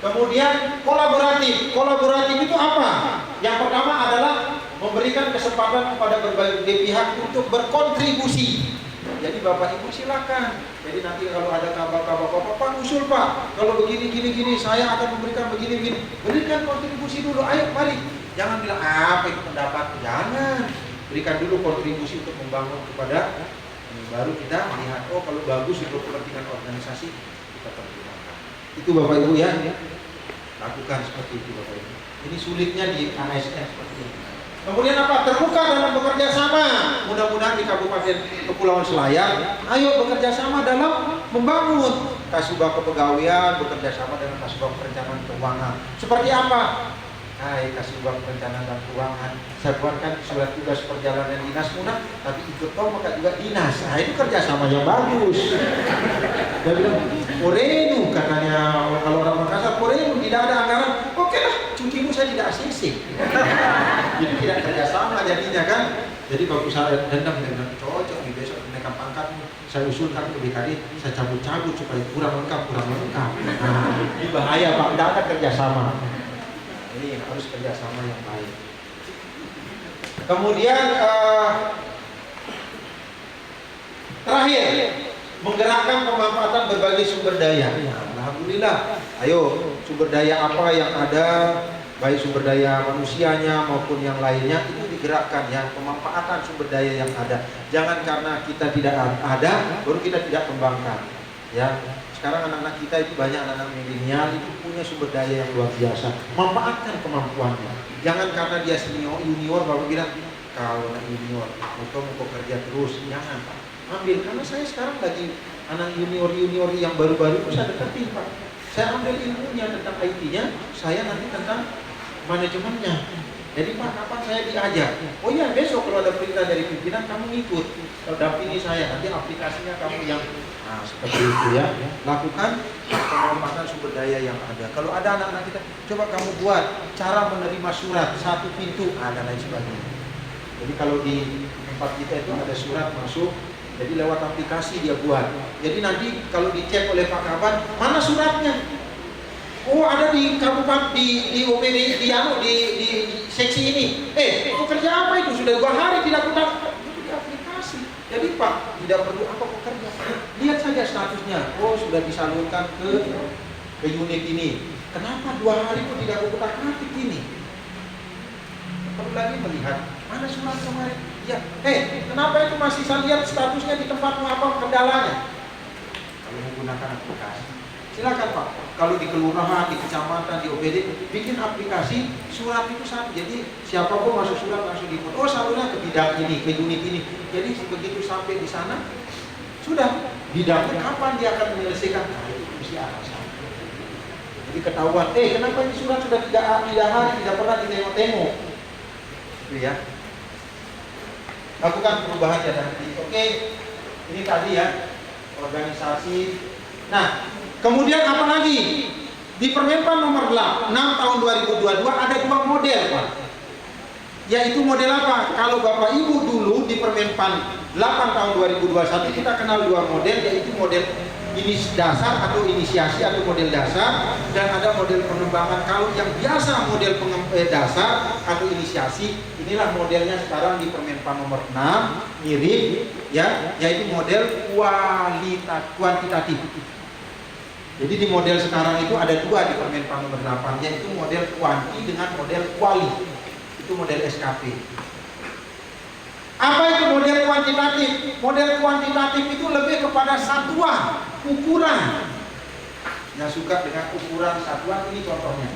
Kemudian kolaboratif. Kolaboratif itu apa? Yang pertama adalah memberikan kesempatan kepada berbagai pihak untuk berkontribusi. Jadi Bapak Ibu silakan. Jadi nanti kalau ada kabar-kabar Pak usul Pak, kalau begini gini saya akan memberikan begini. Berikan kontribusi dulu. Ayo mari. Jangan bilang apa itu pendapat. Jangan. Berikan dulu kontribusi untuk membangun kepada baru kita lihat kalau bagus untuk kepentingan organisasi kita pertimbangkan. Itu Bapak Ibu ya. Lakukan seperti itu Bapak Ibu. Ini sulitnya di ASN seperti ini. Kemudian apa? Terbuka dalam bekerja sama. Mudah-mudahan di Kabupaten Kepulauan Selayar, ayo bekerja sama dalam membangun Kasubag Kepegawaian, bekerja sama dengan Kasubag Perencanaan Keuangan. Seperti apa? Hai Kasubag Perencanaan dan Keuangan, saya buatkan surat tugas perjalanan dinas Munah, tapi ikut maka juga dinas. Nah itu kerjasama yang bagus. Dia bilang, Porenu katanya kalau orang Makassar, Porenu tidak ada anggaran. Oke lah, cutimu saya tidak ACC. Jadi tidak kerjasama jadinya kan. Jadi bagus saya dendam dengan cocok nih besok menaikkan pangkatmu. Saya usulkan ke BKD, saya cabut-cabut supaya kurang lengkap. Nah, ini bahaya Pak, tidak ada kerjasama. Ini harus kerjasama yang baik. Kemudian terakhir, menggerakkan pemanfaatan berbagai sumber daya. Alhamdulillah, ayo sumber daya apa yang ada, baik sumber daya manusianya maupun yang lainnya itu digerakkan ya, pemanfaatan sumber daya yang ada. Jangan karena kita tidak ada, baru kita tidak kembangkan. Ya, sekarang anak-anak kita itu banyak anak-anak milenial itu punya sumber daya yang luar biasa. Manfaatkan kemampuannya. Jangan karena dia senior, junior baru bilang kalau anak junior, mau kerja terus. Jangan Pak. Ambil, karena saya sekarang lagi anak junior yang baru-baru itu saya deketin Pak. Saya ambil ilmunya tentang IT-nya, saya nanti tentang manajemennya. Jadi Pak, kapan saya diajak? Oh iya, besok kalau ada perintah dari pimpinan kamu ikut. Kalau dampingi saya, nanti aplikasinya kamu yang seperti itu ya. Lakukan pemanfaatan sumber daya yang ada. Kalau ada anak-anak kita, coba kamu buat cara menerima surat satu pintu, dan lain sebagainya. Jadi kalau di tempat kita itu ada surat masuk, jadi lewat aplikasi dia buat. Jadi nanti kalau dicek oleh Pak Kaban, mana suratnya? Oh ada di kabupaten di OPD di seksi ini. Pekerja apa itu? Sudah 2 hari tidak dilakukan di aplikasi. Jadi Pak tidak perlu apa pekerja. Lihat saja statusnya. Oh sudah disalurkan ke unit ini. Kenapa 2 hari itu tidak diutak-atik ini? Perlu lagi melihat mana surat kemarin. Ya, kenapa itu masih saya lihat statusnya di tempatmu apa kendalanya? Kalau menggunakan aplikasi, silakan Pak. Kalau di kelurahan, di kecamatan, di OPD, bikin aplikasi surat itu satu. Jadi siapapun masuk surat langsung diinput. Oh salurnya ke bidang ini, ke unit ini. Jadi begitu sampai di sana, sudah bidangnya kapan dia akan menyelesaikan? Nah, itu mesti alasan. Jadi ketahuan. Kenapa ini surat sudah 3 hari tidak pernah ditengok-tengok? Itu ya. Lakukan perubahan ya nanti. Oke, ini tadi ya organisasi. Nah, kemudian apa lagi? Di Permenpan nomor 6 tahun 2022 ada 2 model Pak. Yaitu model apa? Kalau Bapak Ibu dulu di Permenpan 8 tahun 2021 kita kenal dua model, yaitu model ini dasar atau inisiasi atau model dasar, dan ada model pengembangan. Kalau yang biasa model dasar atau inisiasi, inilah modelnya sekarang di Permenpan nomor 6, mirip ya, yaitu model kuantitatif. Jadi di model sekarang itu ada dua di Permenpan nomor 8, yaitu model kuanti dengan model kuali. Itu model SKP. Apa itu model kuantitatif? Model kuantitatif itu lebih kepada satuan, ukuran. Yang suka dengan ukuran satuan, ini contohnya.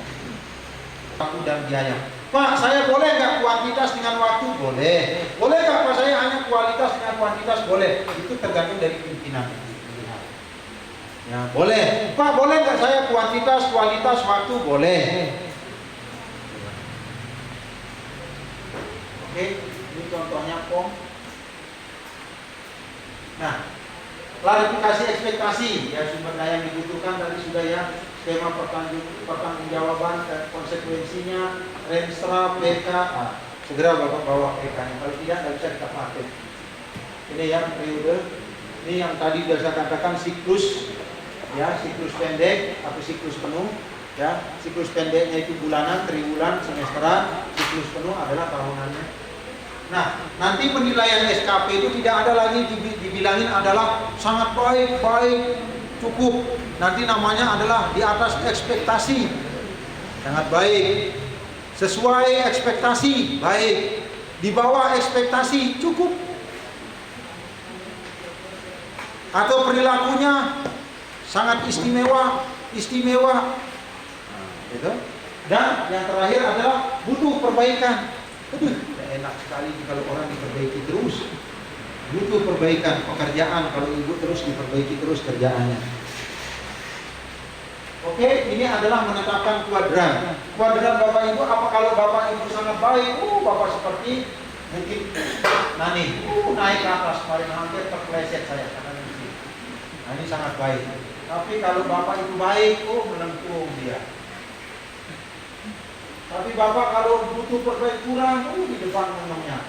Waktu dan biaya. Pak, saya boleh nggak kuantitas dengan waktu? Boleh. Boleh nggak Pak, saya hanya kualitas dengan kuantitas? Boleh. Itu tergantung dari pimpinan. Ya, boleh. Pak, boleh nggak saya kuantitas, kualitas, waktu? Boleh. Oke, ini contohnya POM. Nah, klarifikasi ekspektasi, ya sumber daya yang dibutuhkan tadi sudah ya, skema pertanggungjawaban dan konsekuensinya, Renstra, PK, segera Bapak bawa PK-nya, kalau tidak nggak bisa kita pakai. Ini yang periode, ini yang tadi sudah saya katakan siklus, ya siklus pendek atau siklus penuh, ya siklus pendeknya itu bulanan, triwulan, semesteran, siklus penuh adalah tahunannya. Nah, nanti penilaian SKP itu tidak ada lagi dibilangin adalah sangat baik, cukup. Nanti namanya adalah di atas ekspektasi, sangat baik. Sesuai ekspektasi, baik. Di bawah ekspektasi, cukup. Atau perilakunya sangat istimewa. Nah, gitu. Dan yang terakhir adalah butuh perbaikan. Enak sekali kalau orang diperbaiki terus. Butuh perbaikan pekerjaan, kalau ibu terus diperbaiki terus kerjaannya. Oke, ini adalah menetapkan kuadran. Kuadran Bapak Ibu, apa kalau Bapak Ibu sangat baik? Bapak seperti mungkin Nani, naik ke atas, paling hampir terpeleset saya karena ini. Nah, ini sangat baik. Tapi kalau Bapak Ibu baik, melengkung dia. Tapi Bapak kalau butuh perbaiki kurang, di depan ngomongnya.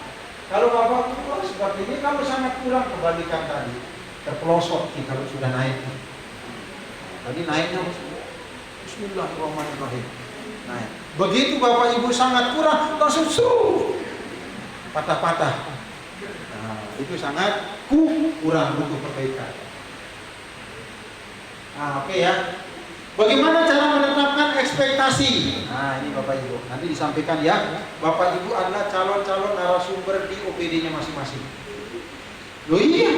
Kalau Bapak kurang seperti ini, kalau sangat kurang kebalikan tadi, terpelosok kalau sudah naik. Tadi naiknya Bismillahirrahmanirrahim. Naik. Begitu Bapak Ibu sangat kurang, langsung patah-patah. Nah, itu sangat kurang, butuh perbaikan. Nah, oke ya. Bagaimana cara menetapkan ekspektasi? Nah, ini Bapak Ibu, nanti disampaikan ya. Bapak Ibu adalah calon-calon narasumber di OPD-nya masing-masing. Loh iya,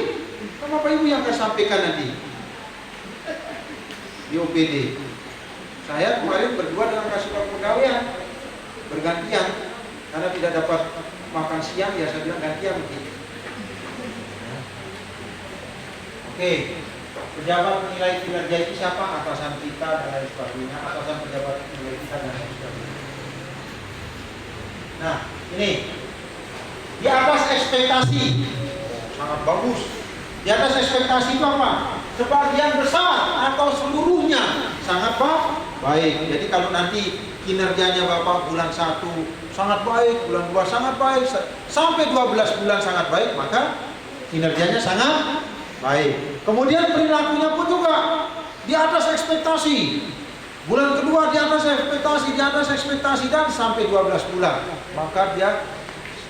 kan Bapak Ibu yang akan sampaikan nanti di OPD. Saya kemarin berdua dengan Kasuka Pegawaian, bergantian, karena tidak dapat makan siang, ya saya bilang gantian. Oke. Pejabat menilai kinerja itu siapa? Atasan kita dan lain sebagainya. Atasan pejabat menilai kita dan lain sebagainya. Nah, ini di atas ekspektasi, sangat bagus. Di atas ekspektasi itu apa? Sebagian besar atau seluruhnya sangat baik. Jadi kalau nanti kinerjanya Bapak bulan 1 sangat baik, bulan 2 sangat baik, sampai 12 bulan sangat baik, maka kinerjanya sangat baik. Kemudian perilakunya pun juga di atas ekspektasi. Bulan kedua di atas ekspektasi, dan sampai 12 bulan. Maka dia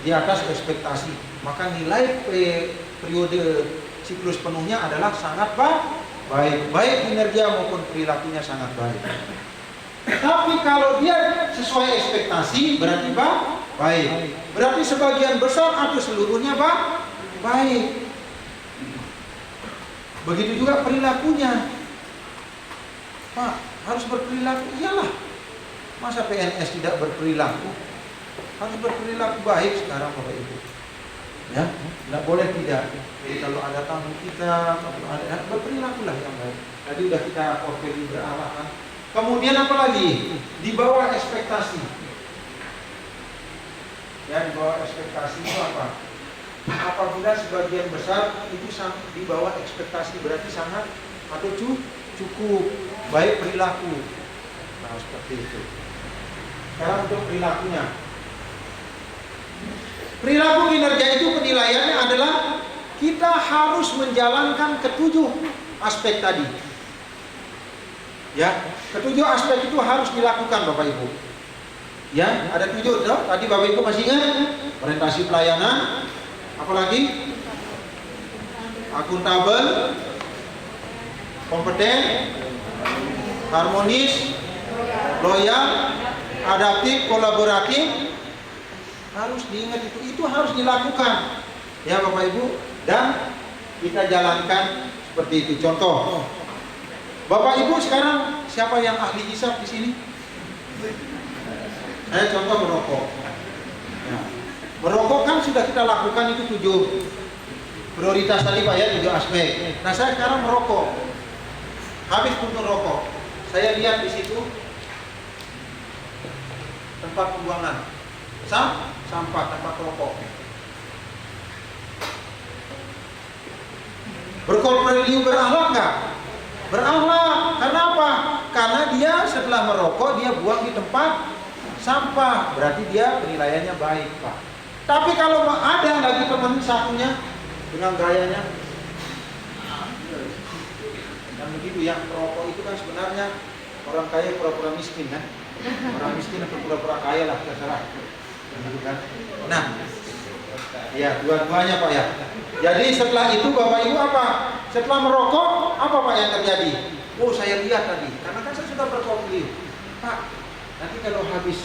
di atas ekspektasi. Maka nilai periode siklus penuhnya adalah sangat baik. Baik kinerja maupun perilakunya sangat baik. Tapi kalau dia sesuai ekspektasi berarti baik. Berarti sebagian besar atau seluruhnya baik. Begitu juga perilakunya. Pak, harus berperilaku. Iyalah. Masa PNS tidak berperilaku? Harus berperilaku baik sekarang Bapak Ibu. Ya, tidak boleh tidak. Jadi kalau ada tamu kita, kalau ada berperilakulah yang baik. Tadi sudah kita portfolio berarah. Kemudian apa lagi? Di bawah ekspektasi. Ya, di bawah ekspektasi itu apa? Apabila sebagian besar itu di bawah ekspektasi berarti sangat atau cukup baik perilaku. Nah, seperti itu. Sekarang untuk perilakunya. Perilaku kinerja itu penilaiannya adalah kita harus menjalankan ketujuh aspek tadi. Ya, ketujuh aspek itu harus dilakukan Bapak Ibu. Ya, ada 7 tadi Bapak Ibu masih ingat? Orientasi pelayanan, apalagi? Akuntabel, kompeten, harmonis, loyal, adaptif, kolaboratif. Harus diingat itu harus dilakukan. Ya Bapak Ibu, dan kita jalankan seperti itu. Contoh, Bapak Ibu sekarang siapa yang ahli hisab di sini? Saya contoh merokok. Ya. Merokok kan sudah kita lakukan itu 7 prioritas tadi Pak ya, 7 aspek. Nah saya sekarang merokok. Habis puntung rokok, saya lihat di situ tempat pembuangan sampah tempat rokok. Berkorporium berakhlak nggak? Berakhlak. Kenapa? Karena dia setelah merokok dia buang di tempat sampah. Berarti dia penilaiannya baik Pak. Tapi kalau ada lagi teman satunya dengan gayanya dan begitu ya, perokok itu kan sebenarnya orang kaya pura-pura miskin kan? Orang miskin atau pura-pura kaya lah, terserah. Kan? Nah, ya dua-duanya Pak ya. Jadi setelah itu Bapak Ibu apa? Setelah merokok apa Pak yang terjadi? Oh saya lihat tadi, karena kan saya sudah berkopi. Pak, nanti kalau habis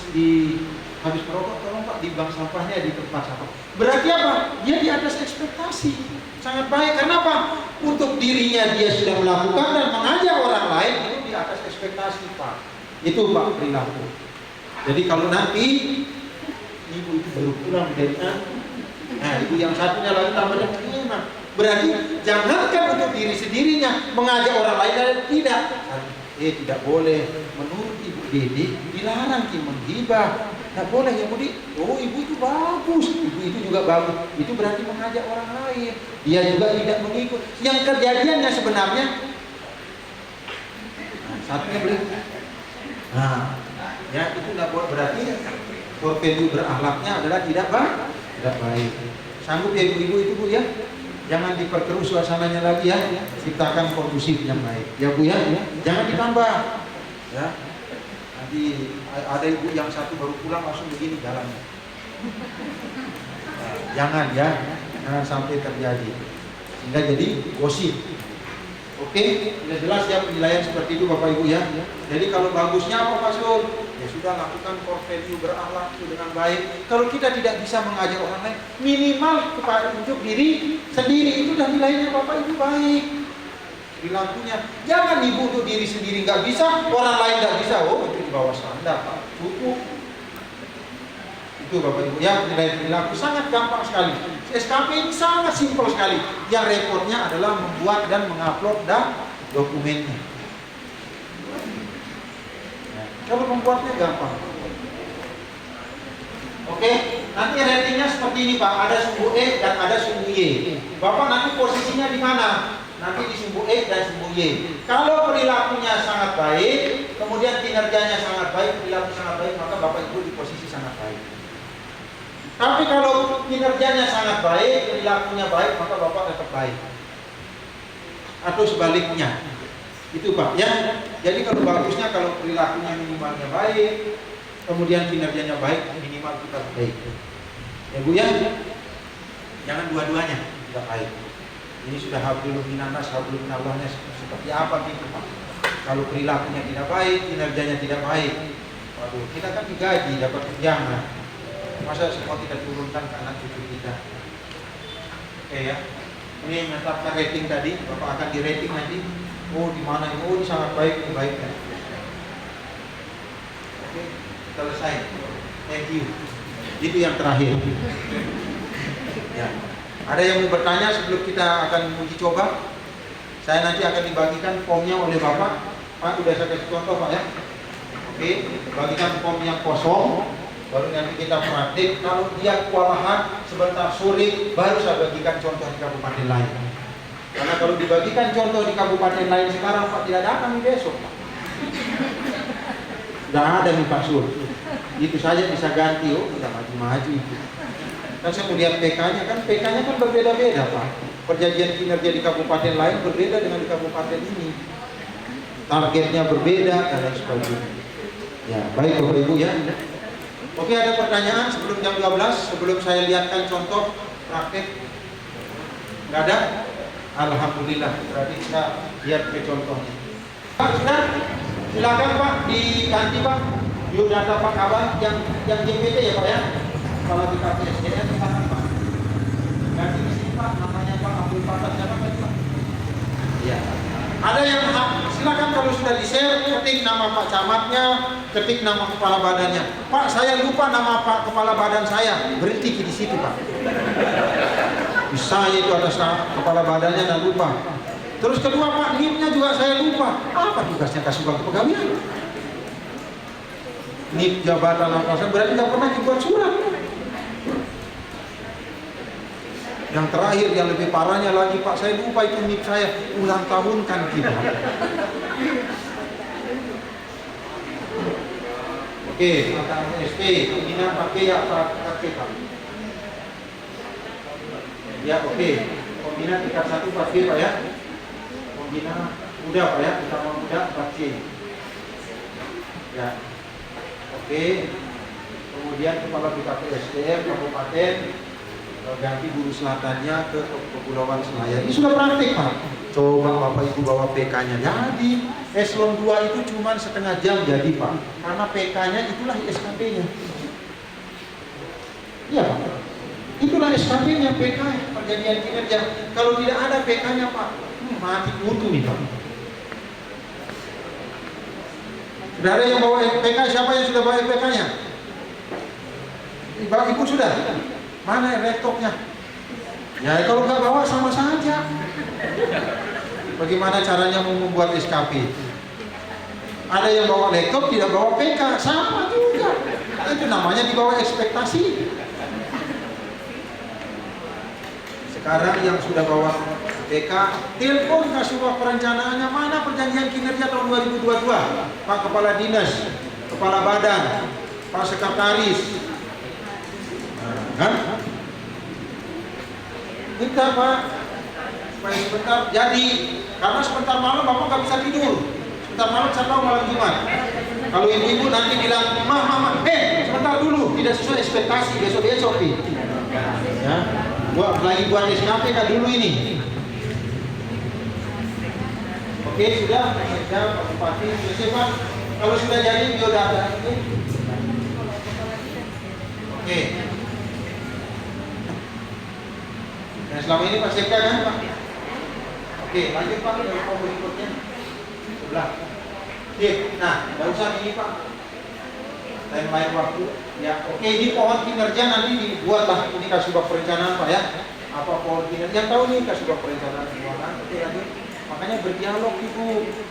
merokok tolong Pak di bank sampahnya di tempat sampah. Berarti apa? Dia di atas ekspektasi. Sangat baik. Kenapa? Untuk dirinya dia sudah melakukan dan mengajak orang lain itu di atas ekspektasi Pak. Itu Pak perilaku. Jadi kalau nanti ibu itu baru pulang dari nah ibu yang satunya lagi tambahnya gimana? Berarti jangankan untuk diri sendirinya mengajak orang lain dan tidak. Tidak boleh. Menurut Ibu Dede dilarang menghibah. Tidak boleh ya Budi. Oh ibu itu bagus. Ibu itu juga bagus. Itu berarti mengajak orang lain. Dia juga tidak mengikut. Yang kejadiannya sebenarnya satunya beli. Nah, ya itu tidak boleh. Berarti value berakhlaknya adalah tidak baik. Sanggup ya ibu-ibu itu Bu ya? Jangan diperkeruh suasananya lagi ya. Ciptakan kondusif yang baik. Ya Bu ya? Jangan ditambah. Ya. Nanti ada ibu yang satu baru pulang langsung begini jalannya. Nah, jangan ya. Jangan sampai terjadi. Sehingga jadi gosip. Oke, sudah jelas ya penilaian seperti itu Bapak Ibu ya. Jadi kalau bagusnya apa Pak Sur? Ya sudah lakukan core value berakhlak itu dengan baik. Kalau kita tidak bisa mengajak orang lain, minimal kepada untuk diri sendiri itu dan nilainya Bapak Ibu baik. Perilakunya jangan ibu untuk diri sendiri nggak bisa, orang lain nggak bisa. Oh itu di bawah standar Pak. Cukup. Itu Bapak Ibu ya, penilaian perilaku sangat gampang sekali. SKP ini sangat simpel sekali. Yang repotnya adalah membuat dan mengupload dokumennya. Nah, kalau membuatnya gampang. Oke, nanti ratingnya seperti ini Pak. Ada sumbu E dan ada sumbu Y. Bapak nanti posisinya di mana? Nanti di sumbu E dan sumbu Y. Kalau perilakunya sangat baik, kemudian kinerjanya sangat baik, perilaku sangat baik, maka Bapak Ibu di posisi sangat baik. Tapi kalau kinerjanya sangat baik, perilakunya baik, maka Bapak tetap baik. Atau sebaliknya. Itu Pak ya. Jadi kalau bagusnya kalau perilakunya minimalnya baik, kemudian kinerjanya baik, minimal kita baik. Ya Bu ya. Jangan dua-duanya tidak baik. Ini sudah hablum minanas, hablum minallahnya seperti apa gitu Pak. Kalau perilakunya tidak baik, kinerjanya tidak baik. Waduh, kita kan digaji, dapat tunjangan. Masa semua kita turunkan ke anak cucu kita? Oke ya. Ini menetapkan rating tadi, Bapak akan di rating nanti. Oh di mana ini? Oh ini sangat baik, ini baiknya. Oke, selesai. Thank you. Itu yang terakhir. Ya. Ada yang mau bertanya sebelum kita akan uji coba? Saya nanti akan dibagikan formnya oleh Bapak. Pak, udah saya kasih contoh Pak ya. Oke, bagikan form yang kosong. Baru nanti kita praktik. Kalau dia kewalahan sebentar sore, baru saya bagikan contoh di kabupaten lain. Karena kalau dibagikan contoh di kabupaten lain sekarang Pak tidak datang besok Pak. Tidak ada nih Pak Sur. Itu saja bisa ganti. Oh tidak maju-maju itu. Kan saya mau lihat PK-nya, kan PK-nya kan berbeda-beda Pak. Perjanjian kinerja di kabupaten lain berbeda dengan di kabupaten ini. Targetnya berbeda dan lain sebagainya. Ya, baik Bapak Ibu ya. Oke, ada pertanyaan sebelum jam 12, sebelum saya lihatkan contoh praktek? Nggak ada? Alhamdulillah, berarti kita lihat ke contohnya. Pak, sudah? Silakan Pak, diganti Pak. Yuk data Pak Kabar yang JPT ya Pak ya. Kalau di KPSDM silakan Pak. Ganti di sini Pak, namanya Pak Abdul Fatah, siapa Pak? Ya. Ada yang silakan kalau sudah di-share, ketik nama Pak Camatnya, ketik nama kepala badannya. Pak, saya lupa nama Pak kepala badan saya. Berhenti di situ Pak. Saya itu atas kepala badannya dan lupa. Terus kedua Pak, NIP-nya juga saya lupa. Apa tugasnya Kasubag Kepegawaian? NIP jabatan atasan berarti nggak pernah dibuat surat. Yang terakhir yang lebih parahnya lagi Pak, saya lupa itu NIP saya, ulang tahun kan kita. Oke, tentang SP, pembinaan pakai ya Pak Pak. Ya oke, pembinaan tingkat 1 Pak Pak ya. Pembinaan muda Pak ya, kita mau muda Pak ya. Oke, kemudian kepala BKPSDM Kabupaten ganti Guru Selatannya ke Kepulauan Selayar. Ini sudah praktik Pak. Coba Bapak Ibu bawa PK-nya. Jadi eselon 2 itu cuma setengah jam jadi Pak. Karena PK-nya itulah SKP-nya. Iya Pak. Itulah SKP-nya PK, perjanjian kinerja. Kalau tidak ada PK-nya Pak, mati kutu nih Pak. Sudah ada yang bawa PK? Siapa yang sudah bawa PK-nya? Ibu sudah? Mana laptopnya? Ya kalau nggak bawa sama saja. Bagaimana caranya membuat SKP? Ada yang bawa laptop tidak bawa PK, sama juga. Itu namanya dibawa ekspektasi. Sekarang yang sudah bawa PK, telepon Kasubag perencanaannya, mana perjanjian kinerja tahun 2022? Pak Kepala Dinas, Kepala Badan, Pak Sekretaris. Kan? Minta Pak, supaya sebentar jadi, karena sebentar malam Bapak nggak bisa tidur. Sebentar malam saya tahu malam Jumat. Kalau ibu-ibu nanti bilang, Mama, sebentar dulu, tidak sesuai ekspektasi, besok-besok nih. Ya, buat SKP kan dulu ini. Oke, sudah, Pak Bupati, selesai Pak. Kalau sudah jadi biodata, oke. Nah, selama ini Pak Sekda kan Pak? Oke, lanjut Pak, dari form berikutnya. Sebelah. Oke, nah, nggak usah ini Pak. Lain waktu. Ya, oke, ini pohon kinerja nanti dibuatlah. Ini Kasubag perencanaan Pak ya. Apa pohon kinerja? Tahu nih Kasubag perencanaan keuangan. Oke, lanjut. Makanya berdialog Ibu.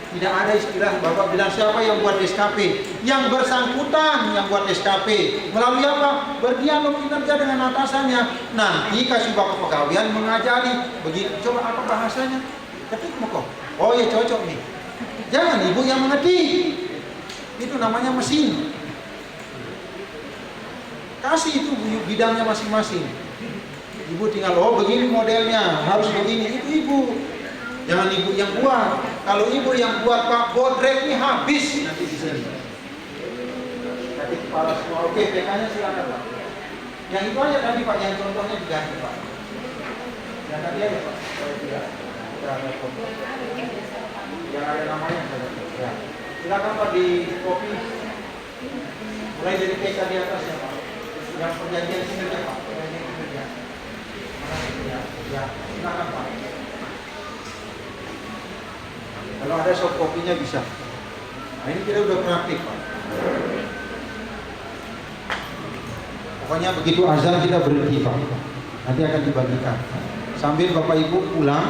Tidak ada istilah Bapak bilang siapa yang buat SKP. Yang bersangkutan yang buat SKP. Melalui apa? Berdialog kinerja dengan atasannya. Nanti Kasubag Kepegawaian mengajari. Begini, coba apa bahasanya? Ketik kok. Oh ya cocok nih. Jangan Ibu yang mengetik. Itu namanya mesin. Kasih itu bidangnya masing-masing. Ibu tinggal, oh begini modelnya, harus begini. Itu Ibu. Jangan Ibu yang buat. Kalau Ibu yang buat Pak, bodrek ini habis nanti di sini. Nanti kepala semua. Oke, PK-nya silakan Pak. Yang itu aja tadi Pak, yang contohnya diganti Pak. Yang tadi aja Pak. Kita ada contoh. Yang ada namanya ya. Silakan Pak di copy. Mulai dari PK di atas ya Pak. Yang perjanjian kinerja Pak. Perjanjian kinerja. Ya, silakan Pak. Kalau ada soft copy-nya bisa. Nah ini kita udah praktik Pak. Pokoknya begitu azan kita berhenti Pak. Nanti akan dibagikan. Sambil Bapak Ibu pulang,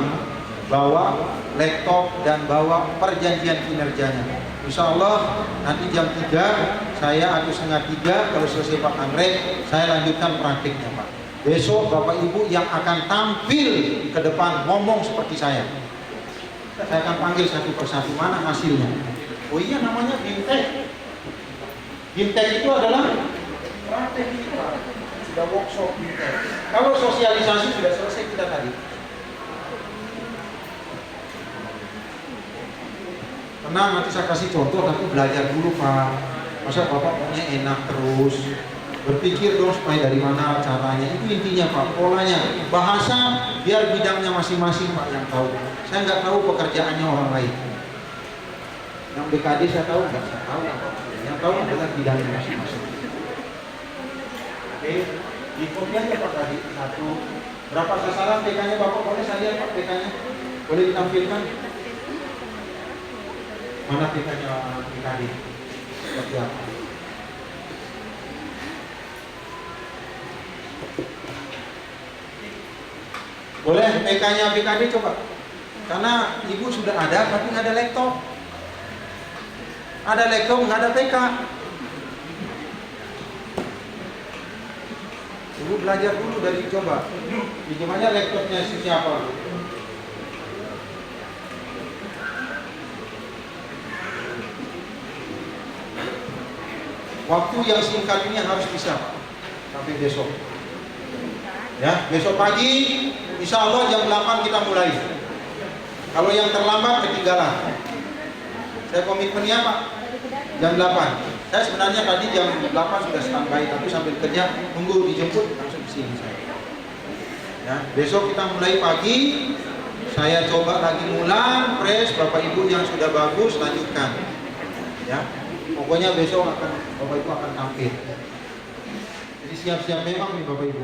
bawa laptop dan bawa perjanjian kinerjanya. Insya Allah nanti jam 3 saya atau setengah 3 kalau selesai Pak Andre, saya lanjutkan praktiknya Pak. Besok Bapak Ibu yang akan tampil ke depan ngomong seperti saya. Saya akan panggil satu persatu, mana hasilnya. Oh iya, namanya BIMTEK. BIMTEK itu adalah praktek kita. sudah workshop. Kalau sosialisasi sudah selesai kita tadi. Tenang, nanti saya kasih contoh, tapi belajar dulu Pak. Masa Bapak punya enak terus. Berpikir dong supaya dari mana caranya. Itu intinya Pak, polanya. Bahasa biar bidangnya masing-masing Pak yang tahu. Saya nggak tahu pekerjaannya orang lain. Yang BKD saya tahu nggak, saya tahu. Yang tahu adalah bidangnya masing-masing. Oke, di copy aja Pak tadi. Satu. Berapa sasaran PK-nya Bapak? Boleh saya lihat Pak PK-nya? Boleh ditampilkan? Mana PK-nya BKD? Seperti apa? Boleh PK-nya BKD coba? Karena Ibu sudah ada, tapi nggak ada laptop. Ada laptop, nggak ada PK. Ibu belajar dulu dari coba. Gimana laptopnya siapa? Waktu yang singkat ini harus bisa sampai besok. Ya, besok pagi insya Allah jam 8 kita mulai. Kalau yang terlambat ketinggalan. Saya komitmennya Pak jam 8. Saya sebenarnya tadi jam 8 sudah standby, tapi sambil kerja tunggu dijemput langsung ke sini saya. Ya, besok kita mulai pagi. Saya coba lagi ngulang, press Bapak Ibu yang sudah bagus lanjutkan. Ya. Pokoknya besok Bapak Ibu akan tampil. Jadi siap-siap memang nih Bapak Ibu.